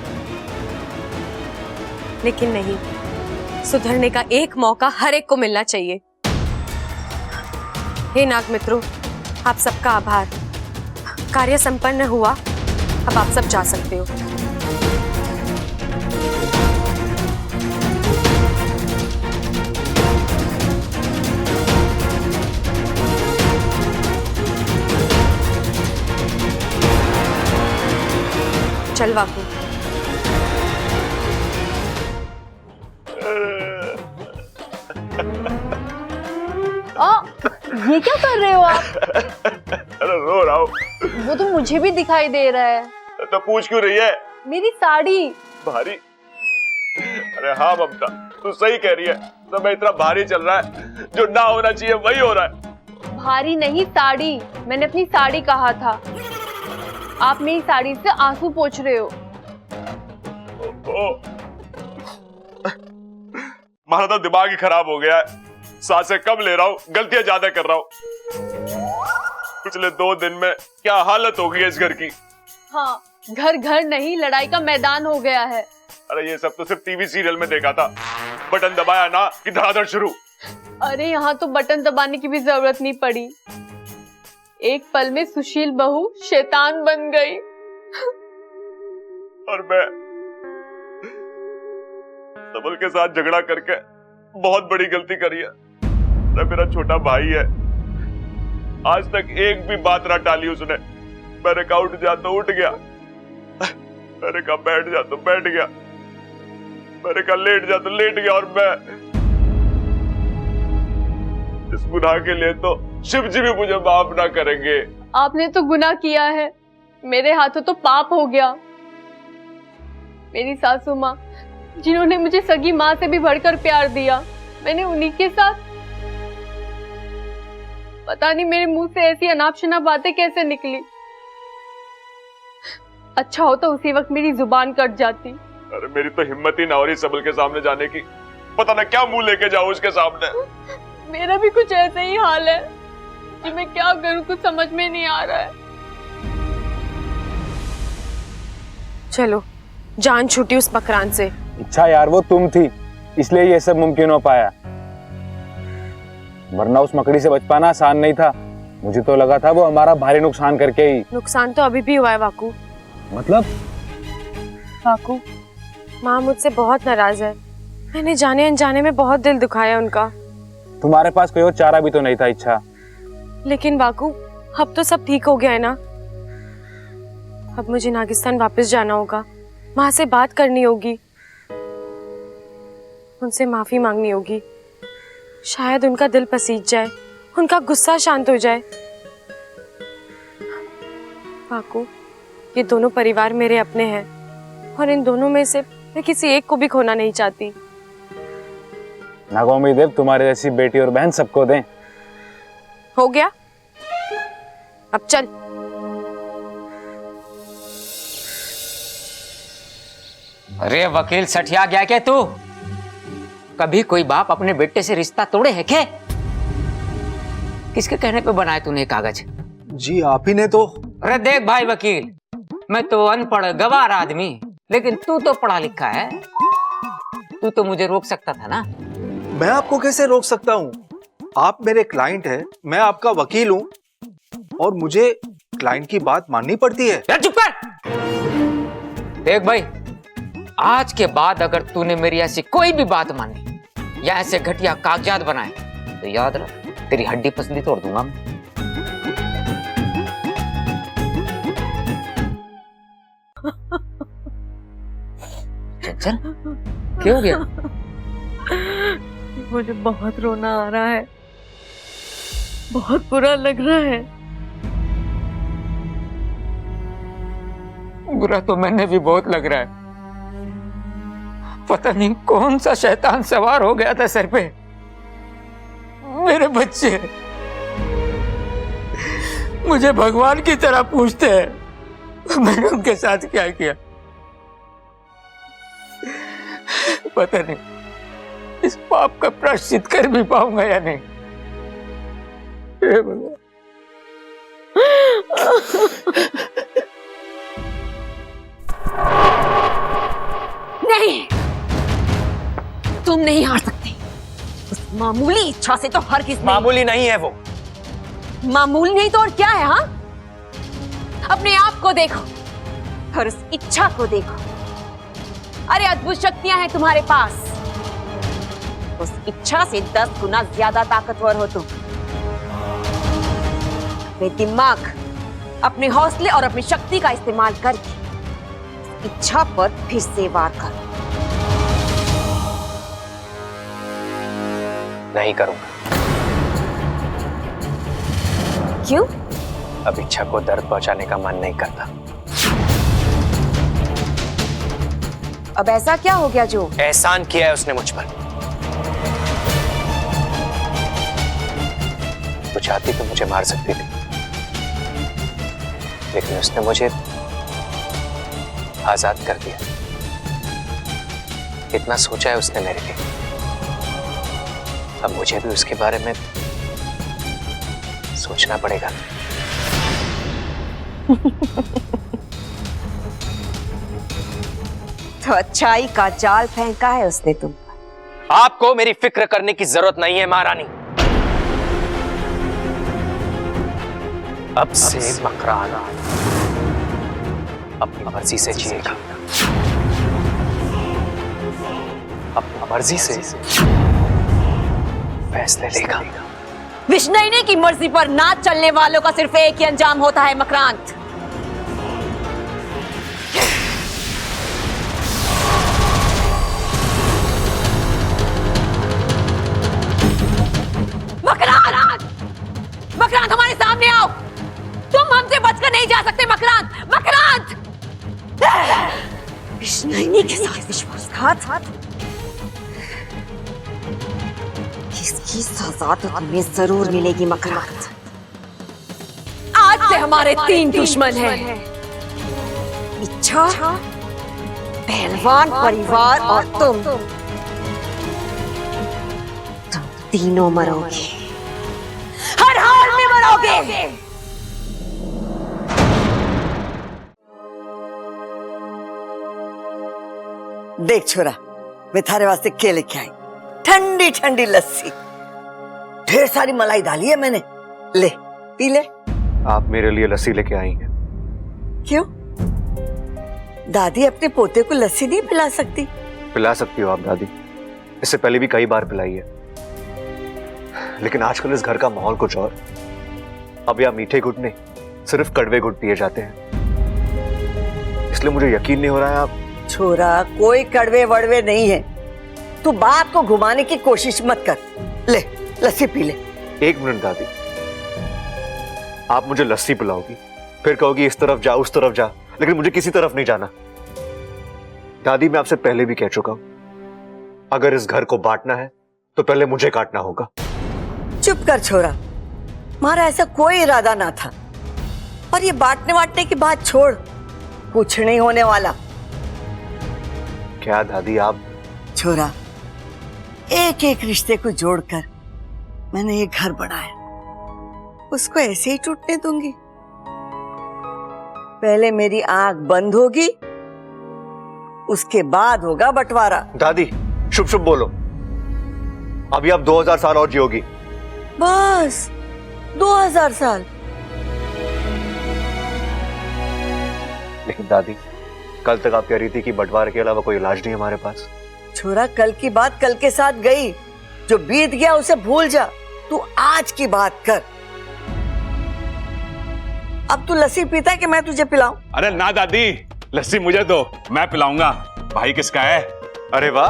लेकिन नहीं। सुधरने का एक मौका हर एक को मिलना चाहिए। हे नाग मित्रों, आप सबका आभार। कार्य संपन्न हुआ, अब आप सब जा सकते हो। चल वाकू। ये क्या कर रहे हो आप? अरे रो रहा हूँ। वो तो मुझे भी दिखाई दे रहा है। तो पूछ क्यों रही है? मेरी साड़ी भारी? अरे हाँ ममता, तू सही कह रही है। तो मैं इतना भारी चल रहा है, जो ना होना चाहिए वही हो रहा है। भारी नहीं, साड़ी। मैंने अपनी साड़ी कहा था। आप मेरी साड़ी से आंसू पोंछ रहे हो। हमारा तो दिमाग ही खराब हो गया है। सांसें कम ले रहा हूँ, गलतियां ज्यादा कर रहा हूँ। पिछले 2 दिन में क्या हालत हो गई है इस घर की। हाँ, घर घर नहीं, लड़ाई का मैदान हो गया है। अरे ये सब तो सिर्फ टीवी सीरियल में देखा था। बटन दबाया ना कि धड़ाधड़ शुरू। अरे यहाँ तो बटन दबाने की भी जरूरत नहीं पड़ी। एक पल में सुशील बहू शैतान बन गई। और मैं सबल के साथ झगड़ा करके बहुत बड़ी गलती करी है। मेरा छोटा भाई है, आज तक एक भी बात ना टाली उसने। मैंने कहा उठ जा तो उठ गया, मैंने कहा बैठ जा तो बैठ गया, मैंने कहा लेट जा तो लेट गया। और मैं इस गुनाह के लिए तो शिव जी भी मुझे माफ ना करेंगे। आपने तो गुनाह किया है, मेरे हाथों तो पाप हो गया। मेरी सासू माँ, जिन्होंने मुझे सगी माँ से भी बढ़कर प्यार दिया, मैंने उन्हीं के साथ। पता नहीं मेरे मुंह से ऐसी अनाप शनाप बातें कैसे निकली। अच्छा होता उसी वक्त मेरी जुबान कट जाती। अरे मेरी तो हिम्मत ही ना हो रही सबल के सामने जाने की। पता ना क्या मुंह लेके जाऊं उसके सामने। मेरा भी कुछ ऐसा ही हाल है कि मैं क्या करूं, कुछ समझ में नहीं आ रहा है। चलो, जान छूटी उस मकरांत से। इच्छा यार, वो तुम थी, इसलिए ये सब मुमकिन हो पाया, वरना उस मकड़ी से बच पाना आसान नहीं था। मुझे तो लगा था वो हमारा भारी नुकसान करके ही। नुकसान तो अभी भी हुआ है वाकू। मतलब? वाकू, माँ मुझसे बहुत नाराज है। मैंने जाने अनजाने में बहुत दिल दुखाया उनका। तुम्हारे पास कोई और चारा भी तो नहीं था इच्छा। लेकिन वाकू, अब तो सब ठीक हो गया है ना। अब मुझे नागिस्तान वापस जाना होगा, माँ से बात करनी होगी, उनसे माफी मांगनी होगी। शायद उनका दिल पसीज जाए, उनका गुस्सा शांत हो जाए। वाकू, ये दोनों परिवार मेरे अपने हैं और इन दोनों में से मैं किसी एक को भी खोना नहीं चाहती। नागोमी देव तुम्हारी जैसी बेटी और बहन सबको दें। हो गया, अब चल। अरे वकील सठिया गया क्या तू? कभी कोई बाप अपने बेटे से रिश्ता तोड़े है क्या? किसके कहने पे बनाया तूने कागज? जी आप ही ने तो। अरे देख भाई वकील, मैं तो अनपढ़ गवार आदमी, लेकिन तू तो पढ़ा लिखा है। तू तो मुझे रोक सकता था ना। मैं आपको कैसे रोक सकता हूँ? आप मेरे क्लाइंट हैं, मैं आपका वकील हूँ और मुझे क्लाइंट की बात माननी पड़ती है। यार चुप कर। देख भाई, आज के बाद अगर तूने मेरी ऐसी कोई भी बात मानी या ऐसे घटिया कागजात बनाए तो याद रख, तेरी हड्डी पसली तोड़ दूंगा मैं। चल, क्या हो गया? मुझे बहुत रोना आ रहा है, बहुत बुरा लग रहा है। बुरा तो मैंने भी बहुत लग रहा है। पता नहीं कौन सा शैतान सवार हो गया था सर पे। मेरे बच्चे मुझे भगवान की तरह पूछते हैं, मैंने उनके साथ क्या किया पता नहीं। इस पाप का प्रायश्चित कर भी पाऊंगा या नहीं। हे भगवान। नहीं, तुम नहीं हार सकते। उस मामूली इच्छा से तो हर किसी मामूली नहीं है वो। मामूली नहीं तो और क्या है? हाँ, अपने आप को देखो और उस इच्छा को देखो। अरे अद्भुत शक्तियां हैं तुम्हारे पास। उस इच्छा से 10 गुना ज्यादा ताकतवर हो तुम। अपने दिमाग, अपने हौसले और अपनी शक्ति का इस्तेमाल करके इच्छा पर फिर से वार करो। नहीं करूंगा। क्यों? अब इच्छा को दर्द पहुंचाने का मन नहीं करता। अब ऐसा क्या हो गया जो? एहसान किया है उसने मुझ पर। वो चाहती तो मुझे मार सकती थी, लेकिन उसने मुझे आजाद कर दिया। इतना सोचा है उसने मेरे लिए। अब मुझे भी उसके बारे में सोचना पड़ेगा। तो अच्छाई का जाल फेंका है उसने तुम पर। आपको मेरी फिक्र करने की जरूरत नहीं है महारानी। अब से मकरान अपनी मर्जी से जिएगा, अपनी मर्जी से फैसले लेगा। विष्णुनी की मर्जी पर ना चलने वालों का सिर्फ एक ही अंजाम होता है मकरांत। मकरांत, मकरांत हमारे सामने आओ। तुम हमसे बचकर नहीं जा सकते मकरांत। मकरांत, विष्णुनी के साथ विश्वासघात, इसकी सजा तो तुम्हें जरूर मिलेगी मकरांत। आज से हमारे 3 दुश्मन हैं, इच्छा, पहलवान परिवार और तुम तीनों मरोगे, हर हाल में मरोगे। देख छोरा, मैं थारे वास्ते क्या लेके आई। ठंडी ठंडी लस्सी, ढेर सारी मलाई डाली है मैंने। ले पी ले। आप मेरे लिए लस्सी लेके आई हैं। क्यों? दादी अपने पोते को लस्सी नहीं पिला सकती? पिला सकती हो आप दादी, इससे पहले भी कई बार पिलाई है। लेकिन आजकल इस घर का माहौल कुछ और। अब यहाँ मीठे घुट नहीं, सिर्फ कड़वे घुट पिए जाते हैं। इसलिए मुझे यकीन नहीं हो रहा है आप। छोरा, कोई कड़वे वड़वे नहीं है। तू बात को घुमाने की कोशिश मत कर। ले लस्सी पी ले। 1 मिनट दादी, आप मुझे लस्सी पिलाओगी, फिर कहोगी इस तरफ जा उस तरफ जा, लेकिन मुझे किसी तरफ नहीं जाना। दादी, मैं आपसे पहले भी कह चुका हूं, अगर इस घर को बांटना है तो पहले मुझे काटना होगा। चुप कर छोरा, हमारा ऐसा कोई इरादा ना था। और ये बांटने बांटने की बात छोड़, कुछ नहीं होने वाला। क्या दादी आप? छोरा, एक एक रिश्ते को जोड़कर मैंने ये घर बनाया, उसको ऐसे ही टूटने दूंगी? पहले मेरी आंख बंद होगी, उसके बाद होगा बंटवारा। दादी शुभ शुभ बोलो। अभी आप 2000 साल और जियोगी। बस 2000 साल? लेकिन दादी, कल तक आप कह रही थी कि बंटवारे के अलावा कोई इलाज नहीं हमारे पास। छोरा, कल की बात कल के साथ गई, जो बीत गया उसे भूल जा। तू आज की बात कर। अब तू लस्सी पीता है कि मैं तुझे पिलाऊं? अरे ना दादी, लस्सी मुझे दो, मैं पिलाऊंगा। भाई किसका है? अरे वाह,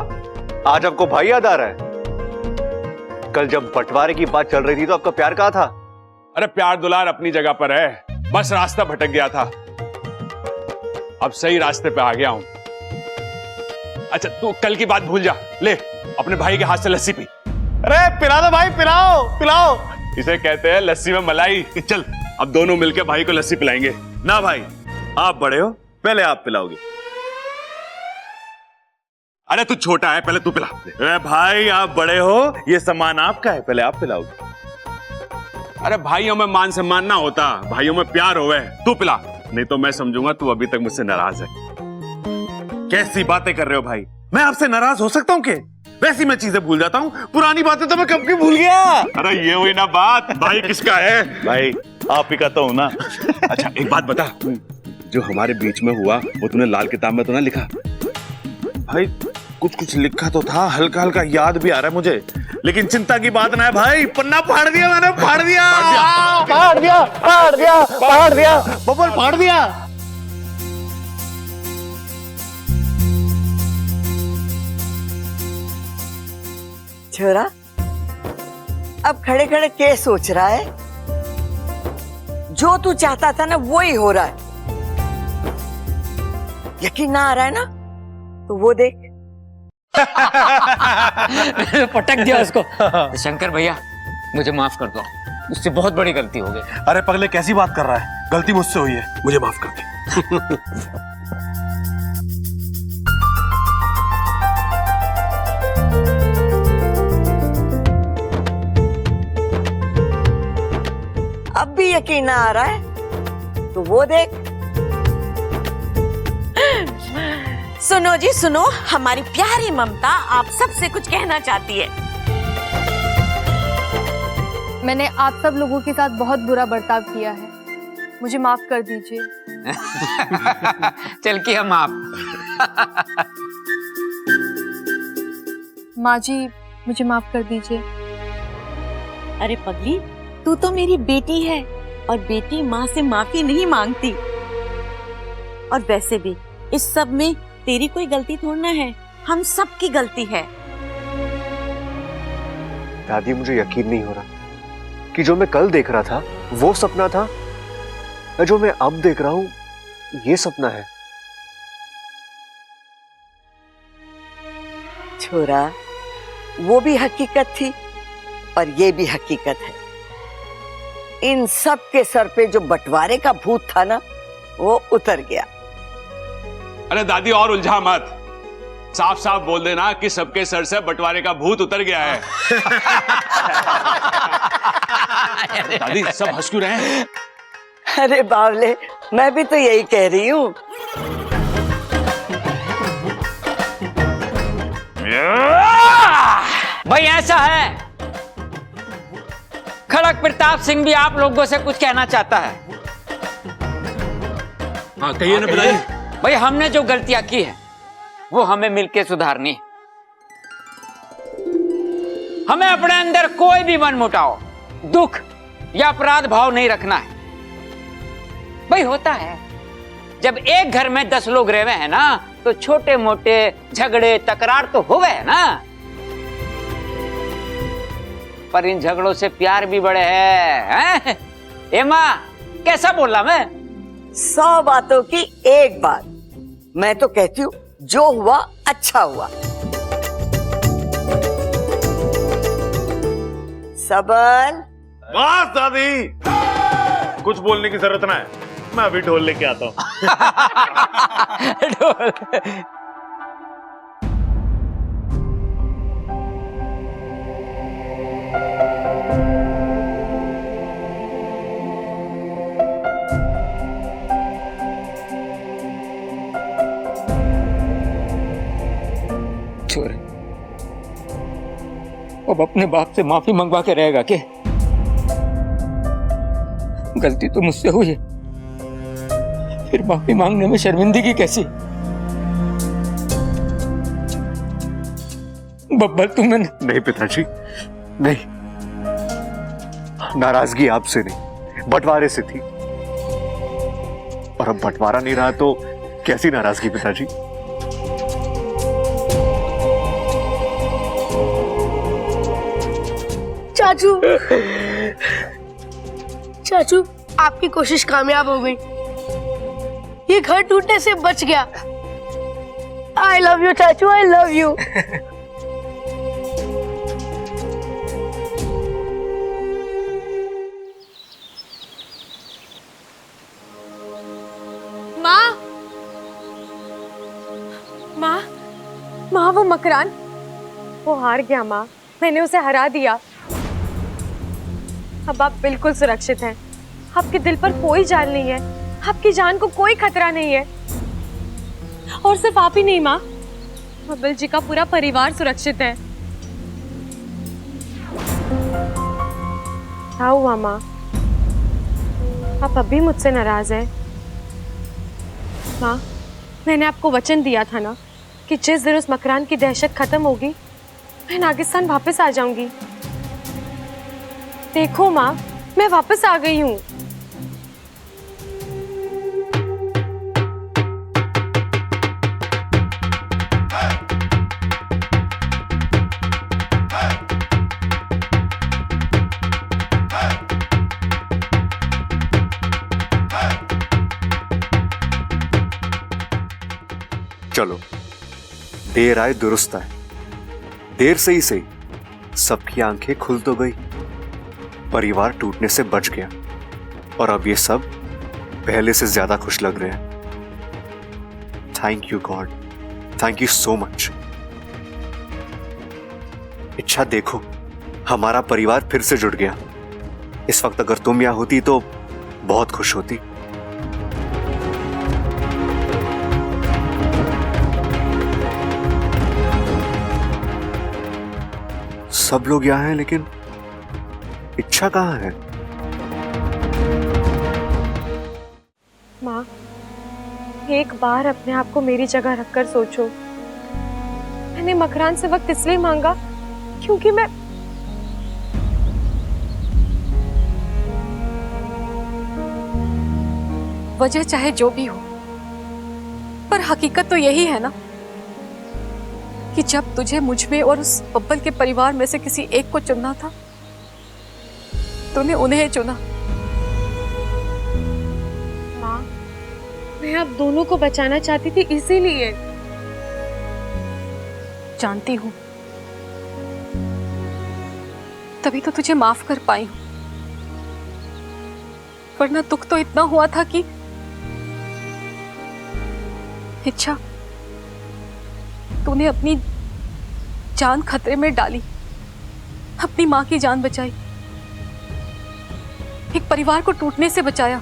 आज आपको भाई याद आ रहा है? कल जब बंटवारे की बात चल रही थी तो आपका प्यार कहाँ था? अरे प्यार दुलार अपनी जगह पर है, बस रास्ता भटक गया था। अब सही रास्ते पे आ गया हूं। अच्छा तू कल की बात भूल जा, ले अपने भाई के हाथ से लस्सी पी। अरे पिला दो भाई, पिलाओ पिलाओ। इसे कहते हैं लस्सी में मलाई। चल अब दोनों मिलकर भाई को लस्सी पिलाएंगे। ना भाई, आप बड़े हो, पहले आप पिलाओगे। अरे तू छोटा है, पहले तू पिला। अरे भाई आप बड़े हो, ये सामान आपका है, पहले आप पिलाओगे। अरे भाइयों में मान सम्मान ना होता, भाइयों में प्यार होवे। तू पिला, नहीं तो मैं समझूंगा तू अभी तक मुझसे नाराज है। कैसी बातें कर रहे हो भाई, मैं आपसे नाराज हो सकता हूँ क्या? वैसी मैं चीजें भूल जाता हूँ, पुरानी बातें तो मैं कब की भूल गया। अरे ये हुई ना बात, भाई किसका है? भाई आप ही का तो हूं ना। अच्छा एक बात बता, जो हमारे बीच में हुआ वो तूने लाल किताब में तो ना लिखा? भाई कुछ कुछ लिखा तो था, हल्का हल्का याद भी आ रहा है मुझे, लेकिन चिंता की बात ना है भाई, पन्ना फाड़ दिया मैंने, फाड़ दिया बबल, फाड़ दिया। छोरा, अब खड़े खड़े क्या सोच रहा है? जो तू चाहता था ना वो ही हो रहा है। यकीन ना आ रहा है ना, तो वो देख। पटक दिया उसको। शंकर भैया मुझे माफ कर दो, उससे बहुत बड़ी गलती हो गई। अरे पगले कैसी बात कर रहा है, गलती मुझसे हुई है, मुझे माफ कर दे। अब भी यकीन ना आ रहा है, तो वो देख। सुनो जी सुनो, हमारी प्यारी ममता आप सबसे कुछ कहना चाहती है। मैंने आप सब लोगों के साथ बहुत बुरा बर्ताव किया है, मुझे माफ कर दीजिए। चल किया माफ। माँ जी मुझे माफ कर दीजिए। अरे पगली, तू तो मेरी बेटी है और बेटी माँ से माफी नहीं मांगती। और वैसे भी इस सब में तेरी कोई गलती थोड़ा है, हम सब की गलती है। दादी मुझे यकीन नहीं हो रहा कि जो मैं कल देख रहा था वो सपना था या जो मैं अब देख रहा हूं ये सपना है। छोरा, वो भी हकीकत थी और ये भी हकीकत है। इन सब के सर पे जो बंटवारे का भूत था ना, वो उतर गया। अरे दादी और उलझा मत, साफ साफ बोल देना कि सबके सर से बंटवारे का भूत उतर गया है। दादी सब हंस क्यों रहे हैं? अरे बावले, मैं भी तो यही कह रही हूँ। भाई ऐसा है, खड़क प्रताप सिंह भी आप लोगों से कुछ कहना चाहता है। हाँ कहिए ना पिताजी। भाई हमने जो गलतियां की है वो हमें मिलके सुधारनी है। हमें अपने अंदर कोई भी मनमुटाव, दुख या अपराध भाव नहीं रखना है। भाई होता है जब एक घर में 10 लोग रह हैं ना, तो छोटे मोटे झगड़े तकरार तो हो गए ना, पर इन झगड़ों से प्यार भी बड़े हैं। एमा कैसा बोला मैं? 100 बातों की एक बात। मैं तो कहती हूँ जो हुआ अच्छा हुआ। सबल, बस दादी, कुछ बोलने की जरूरत ना है, मैं अभी ढोल लेके आता हूँ। छोरे, अब अपने बाप से माफी मंगवा के रहेगा क्या? गलती तो मुझसे हुई है, फिर माफी मांगने में शर्मिंदगी कैसी? बब्बल तुम्हें नहीं पिताजी, नहीं, नाराजगी आपसे नहीं, बंटवारे से थी। और अब बंटवारा नहीं रहा तो कैसी नाराजगी पिताजी? चाचू चाचू आपकी कोशिश कामयाब हो गई, ये घर टूटने से बच गया। आई लव यू चाचू, आई लव यू। माँ, माँ, माँ वो मकरान, वो हार गया माँ, मैंने उसे हरा दिया। अब आप बिल्कुल सुरक्षित हैं, आपके दिल पर कोई जान नहीं है, आपकी जान को कोई खतरा नहीं है। और सिर्फ आप ही नहीं माँ, अब्बल जी का पूरा परिवार सुरक्षित है। क्या हुआ माँ, आप अभी मुझसे नाराज हैं? माँ, मैंने आपको वचन दिया था ना कि जिस दिन उस मकरान की दहशत खत्म होगी मैं नागिस्तान वापस आ जाऊंगी। देखो माँ, मैं वापस आ गई हूँ। चलो, देर आए दुरुस्त आए। देर से ही सही, सबकी आंखें खुल तो गई, परिवार टूटने से बच गया और अब ये सब पहले से ज्यादा खुश लग रहे हैं। Thank you God, thank you so much. इच्छा देखो, हमारा परिवार फिर से जुड़ गया। इस वक्त अगर तुम यहां होती तो बहुत खुश होती। सब लोग यहां हैं, लेकिन इच्छा कहां है? माँ, एक बार अपने आप को मेरी जगह रखकर सोचो। मैंने मकरान से वक्त इसलिए मांगा क्योंकि मैं वजह चाहे जो भी हो, पर हकीकत तो यही है ना कि जब तुझे मुझ में और उस बब्बल के परिवार में से किसी एक को चुनना था, तूने उन्हें चुना। माँ, मैं आप दोनों को बचाना चाहती थी, इसीलिए। जानती हूँ, तभी तो तुझे माफ कर पाई हूँ, वरना दुख तो इतना हुआ था कि इच्छा, तूने अपनी जान खतरे में डाली, अपनी मां की जान बचाई, एक परिवार को टूटने से बचाया।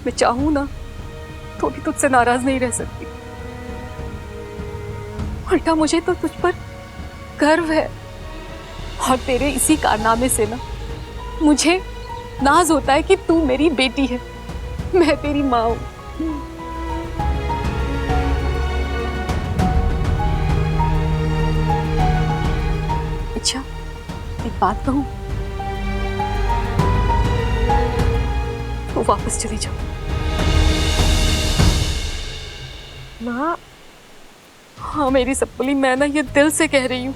मैं चाहूं ना तो भी तुझसे नाराज नहीं रह सकती। उल्टा मुझे तो तुझ पर गर्व है, और तेरे इसी कारनामे से ना मुझे नाज होता है कि तू मेरी बेटी है, मैं तेरी मां हूं। अच्छा, एक बात कहूं, तो वापस चली जाओ। माँ, हाँ मेरी सप्पुली, मैं ना ये दिल से कह रही हूं,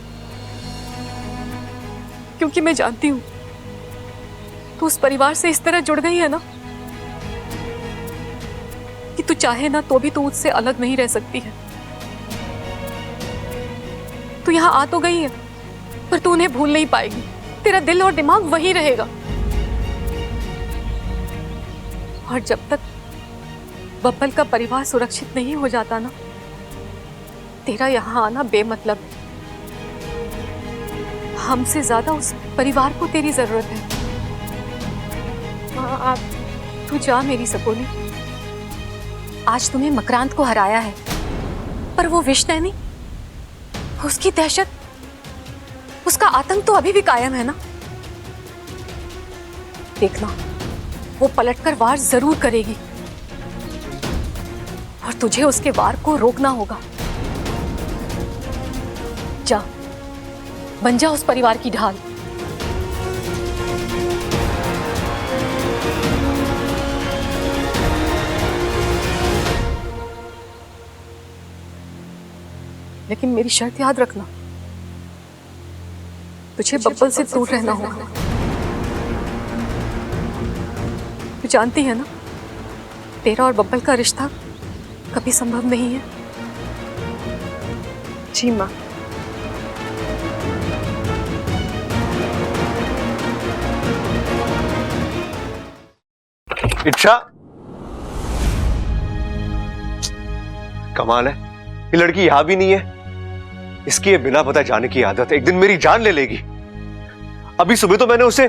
क्योंकि मैं जानती हूं तो उस परिवार से इस तरह जुड़ गई है ना कि तू चाहे ना तो भी तू उससे अलग नहीं रह सकती है। तू यहां आ तो गई है, पर तू उन्हें भूल नहीं पाएगी। तेरा दिल और दिमाग वही रहेगा, और जब तक बब्बल का परिवार सुरक्षित नहीं हो जाता ना, तेरा यहां आना बेमतलब है। हमसे ज्यादा उस परिवार को तेरी जरूरत है। आप तू जा मेरी सपोली। आज तुम्हें मकरांत को हराया है, पर वो विषनैनी, उसकी दहशत, उसका आतंक तो अभी भी कायम है ना। देखना, वो पलटकर वार जरूर करेगी, और तुझे उसके वार को रोकना होगा। जा, बन जा उस परिवार की ढाल। लेकिन मेरी शर्त याद रखना, तुझे बब्बल से दूर रहना होगा। तू जानती है ना, तेरा और बब्बल का रिश्ता कभी संभव नहीं है। जी माँ। इच्छा, कमाल है, ये लड़की यहां भी नहीं है। इसकी ये बिना पता जाने की आदत है, एक दिन मेरी जान ले लेगी। अभी सुबह तो मैंने उसे,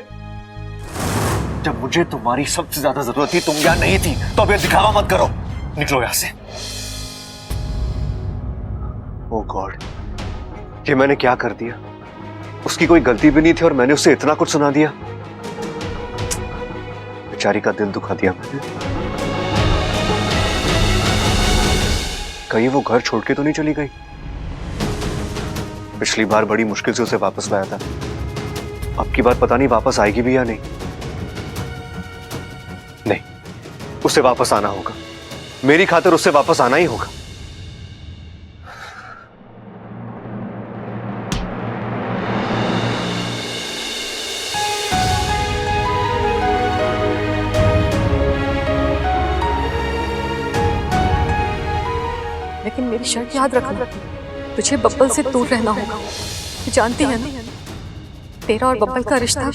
जब मुझे तुम्हारी सबसे ज्यादा जरूरत थी तुम यहां नहीं थी, तो अब ये दिखावा मत करो, निकलो यहां से। ओह गॉड, ये मैंने क्या कर दिया? उसकी कोई गलती भी नहीं थी और मैंने उसे इतना कुछ सुना दिया। बेचारी का दिल दुखा दिया मैंने। कहीं वो घर छोड़ के तो नहीं चली गई? पिछली बार बड़ी मुश्किल से उसे वापस लाया था, अब की बार पता नहीं वापस आएगी भी या नहीं। नहीं, उसे वापस आना होगा, मेरी खातिर उसे वापस आना ही होगा। लेकिन मेरी शर्त याद रखना, तुझे बब्बल से दूर रहना होगा। तू जानती है ना, तेरा और बब्बल का रिश्ता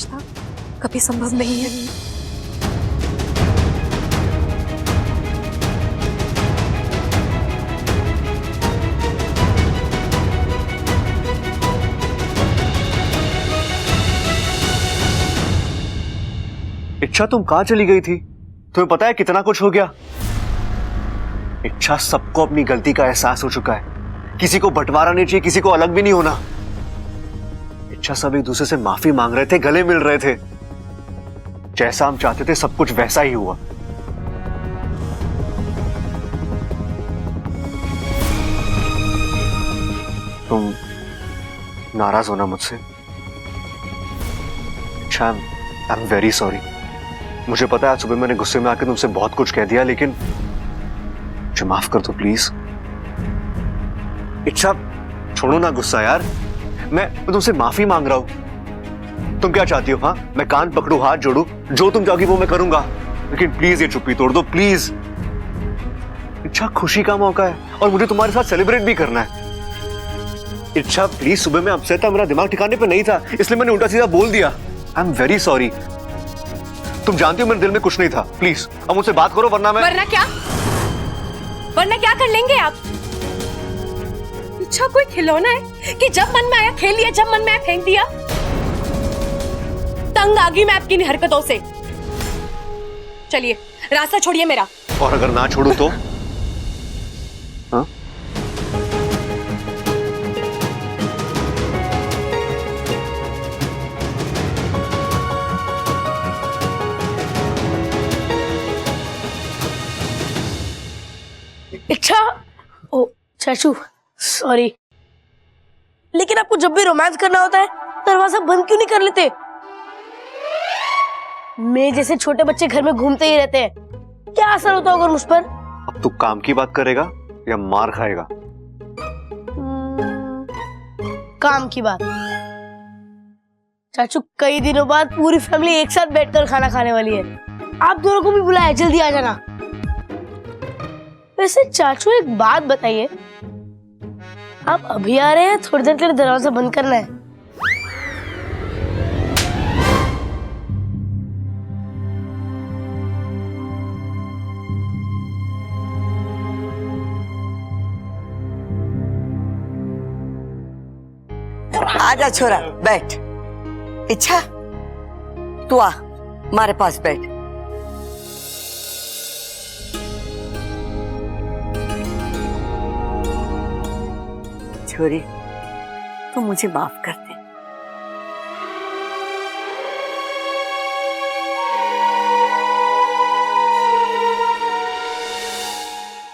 कभी संभव नहीं है। इच्छा, तुम कहां चली गई थी? तुम्हें पता है कितना कुछ हो गया? इच्छा, सबको अपनी गलती का एहसास हो चुका है। किसी को बंटवारा नहीं चाहिए, किसी को अलग भी नहीं होना। इच्छा, सब एक दूसरे से माफी मांग रहे थे, गले मिल रहे थे। जैसा हम चाहते थे सब कुछ वैसा ही हुआ। तुम नाराज हो ना मुझसे? इच्छा, आई एम वेरी सॉरी। मुझे पता है आज सुबह मैंने गुस्से में आकर तुमसे बहुत कुछ कह दिया, लेकिन मुझे माफ कर दो प्लीज। इच्छा, छोड़ो ना गुस्सा यार, मैं तुमसे माफी मांग रहा हूं। तुम क्या चाहती हो? हाँ, मैं कान पकड़ू, हाथ जोड़ू, जो तुम चाहोगी वो मैं करूंगा, लेकिन प्लीज ये चुप्पी तोड़ दो प्लीज। इच्छा, खुशी का मौका है और मुझे तुम्हारे साथ सेलिब्रेट भी करना है। इच्छा प्लीज, सुबह में अपसेट था, मेरा दिमाग ठिकाने पे नहीं था, इसलिए मैंने उल्टा सीधा बोल दिया। I am very sorry. तुम जानती हो मेरे दिल में कुछ नहीं था। प्लीज अब मुझसे बात करो, वरना क्या कर लेंगे आप? अच्छा, कोई खिलौना है कि जब मन में आया खेल लिया, जब मन में आया फेंक दिया? तंग आ गई मैं आपकी इन हरकतों से। चलिए, रास्ता छोड़िए मेरा। और अगर ना छोड़ू तो? हाँ? इच्छा, ओ चाचू सॉरी, लेकिन आपको जब भी रोमांस करना होता है दरवाजा बंद क्यों नहीं कर लेते? मैं जैसे छोटे बच्चे घर में घूमते ही रहते हैं, क्या असर होता होगा मुझ पर? अब तू काम की बात करेगा या मार खाएगा? काम की बात। चाचू, कई दिनों बाद पूरी फैमिली एक साथ बैठकर खाना खाने वाली है, आप दोनों को भी बुलाया, जल्दी आ जाना। वैसे चाचू एक बात बताइए, आप अभी आ रहे हैं? थोड़ी देर के लिए दरवाजा बंद करना है। आजा छोरा, बैठ। इच्छा, तू आ, हमारे पास बैठ। छोरी, तू मुझे माफ कर दे।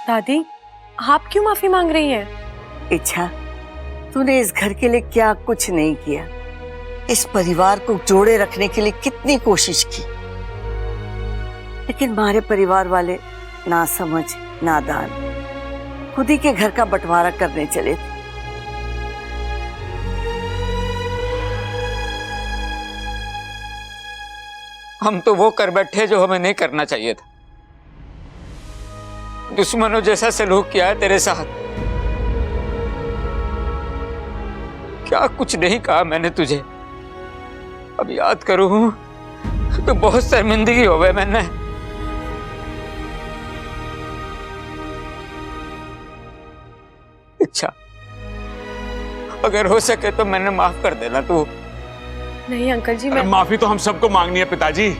दादी, आप क्यों माफी मांग रही हैं? इच्छा, तूने इस घर के लिए क्या कुछ नहीं किया, इस परिवार को जोड़े रखने के लिए कितनी कोशिश की, लेकिन हमारे परिवार वाले ना समझ, नादान, खुद ही के घर का बंटवारा करने चले थे। हम तो वो कर बैठे जो हमें नहीं करना चाहिए था। दुश्मनों जैसा सलूक किया है तेरे साथ। क्या कुछ नहीं कहा मैंने तुझे। अब याद करूं तो बहुत शर्मिंदगी हो गई मैंने। अच्छा, अगर हो सके तो मैंने माफ कर देना तू। नहीं अंकल जी, अरे मैं माफी तो हम सबको मांगनी है पिताजी,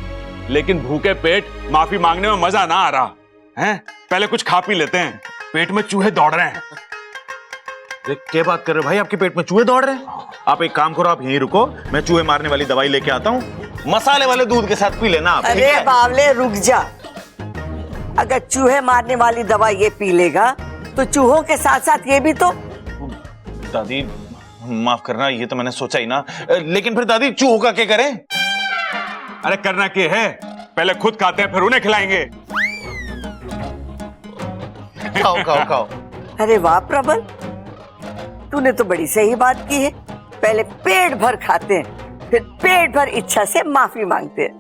लेकिन भूखे पेट माफी मांगने में मजा ना आ रहा है। पहले कुछ खा पी लेते हैं, पेट में चूहे दौड़ रहे हैं। क्या बात कर रहे हो भाई, आपके पेट में चूहे दौड़ रहे हैं? आप एक काम करो, आप यहीं रुको, मैं चूहे मारने वाली दवाई लेके आता हूँ, मसाले वाले दूध के साथ पी लेना आप। ठीक अरे है? बावले रुक जा। अगर चूहे मारने वाली दवा ये पी लेगा तो चूहों के साथ साथ ये भी तो। दादी माफ करना, ये तो मैंने सोचा ही ना, लेकिन फिर दादी चूहों का क्या करें? अरे करना क्या है, पहले खुद खाते हैं फिर उन्हें खिलाएंगे। खाओ खाओ खाओ। अरे वाह प्रबल, तूने तो बड़ी सही बात की है। पहले पेट भर खाते हैं, फिर पेट भर इच्छा से माफी मांगते हैं।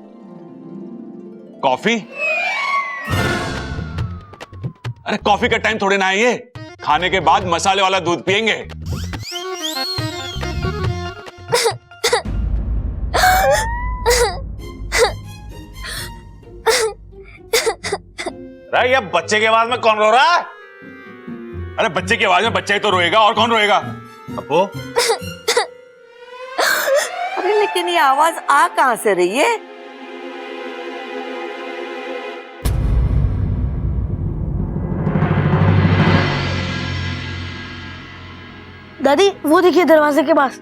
कॉफी? अरे कॉफी का टाइम थोड़े ना है ये, खाने के बाद मसाले वाला दूध पिएंगे। अरे ये बच्चे की आवाज में कौन रो रहा है? अरे बच्चे की आवाज में बच्चा ही तो रोएगा, और कौन रोएगा? अप्पू, अरे लेकिन ये आवाज आ कहां से रही है? दादी वो देखिए दरवाजे के पास।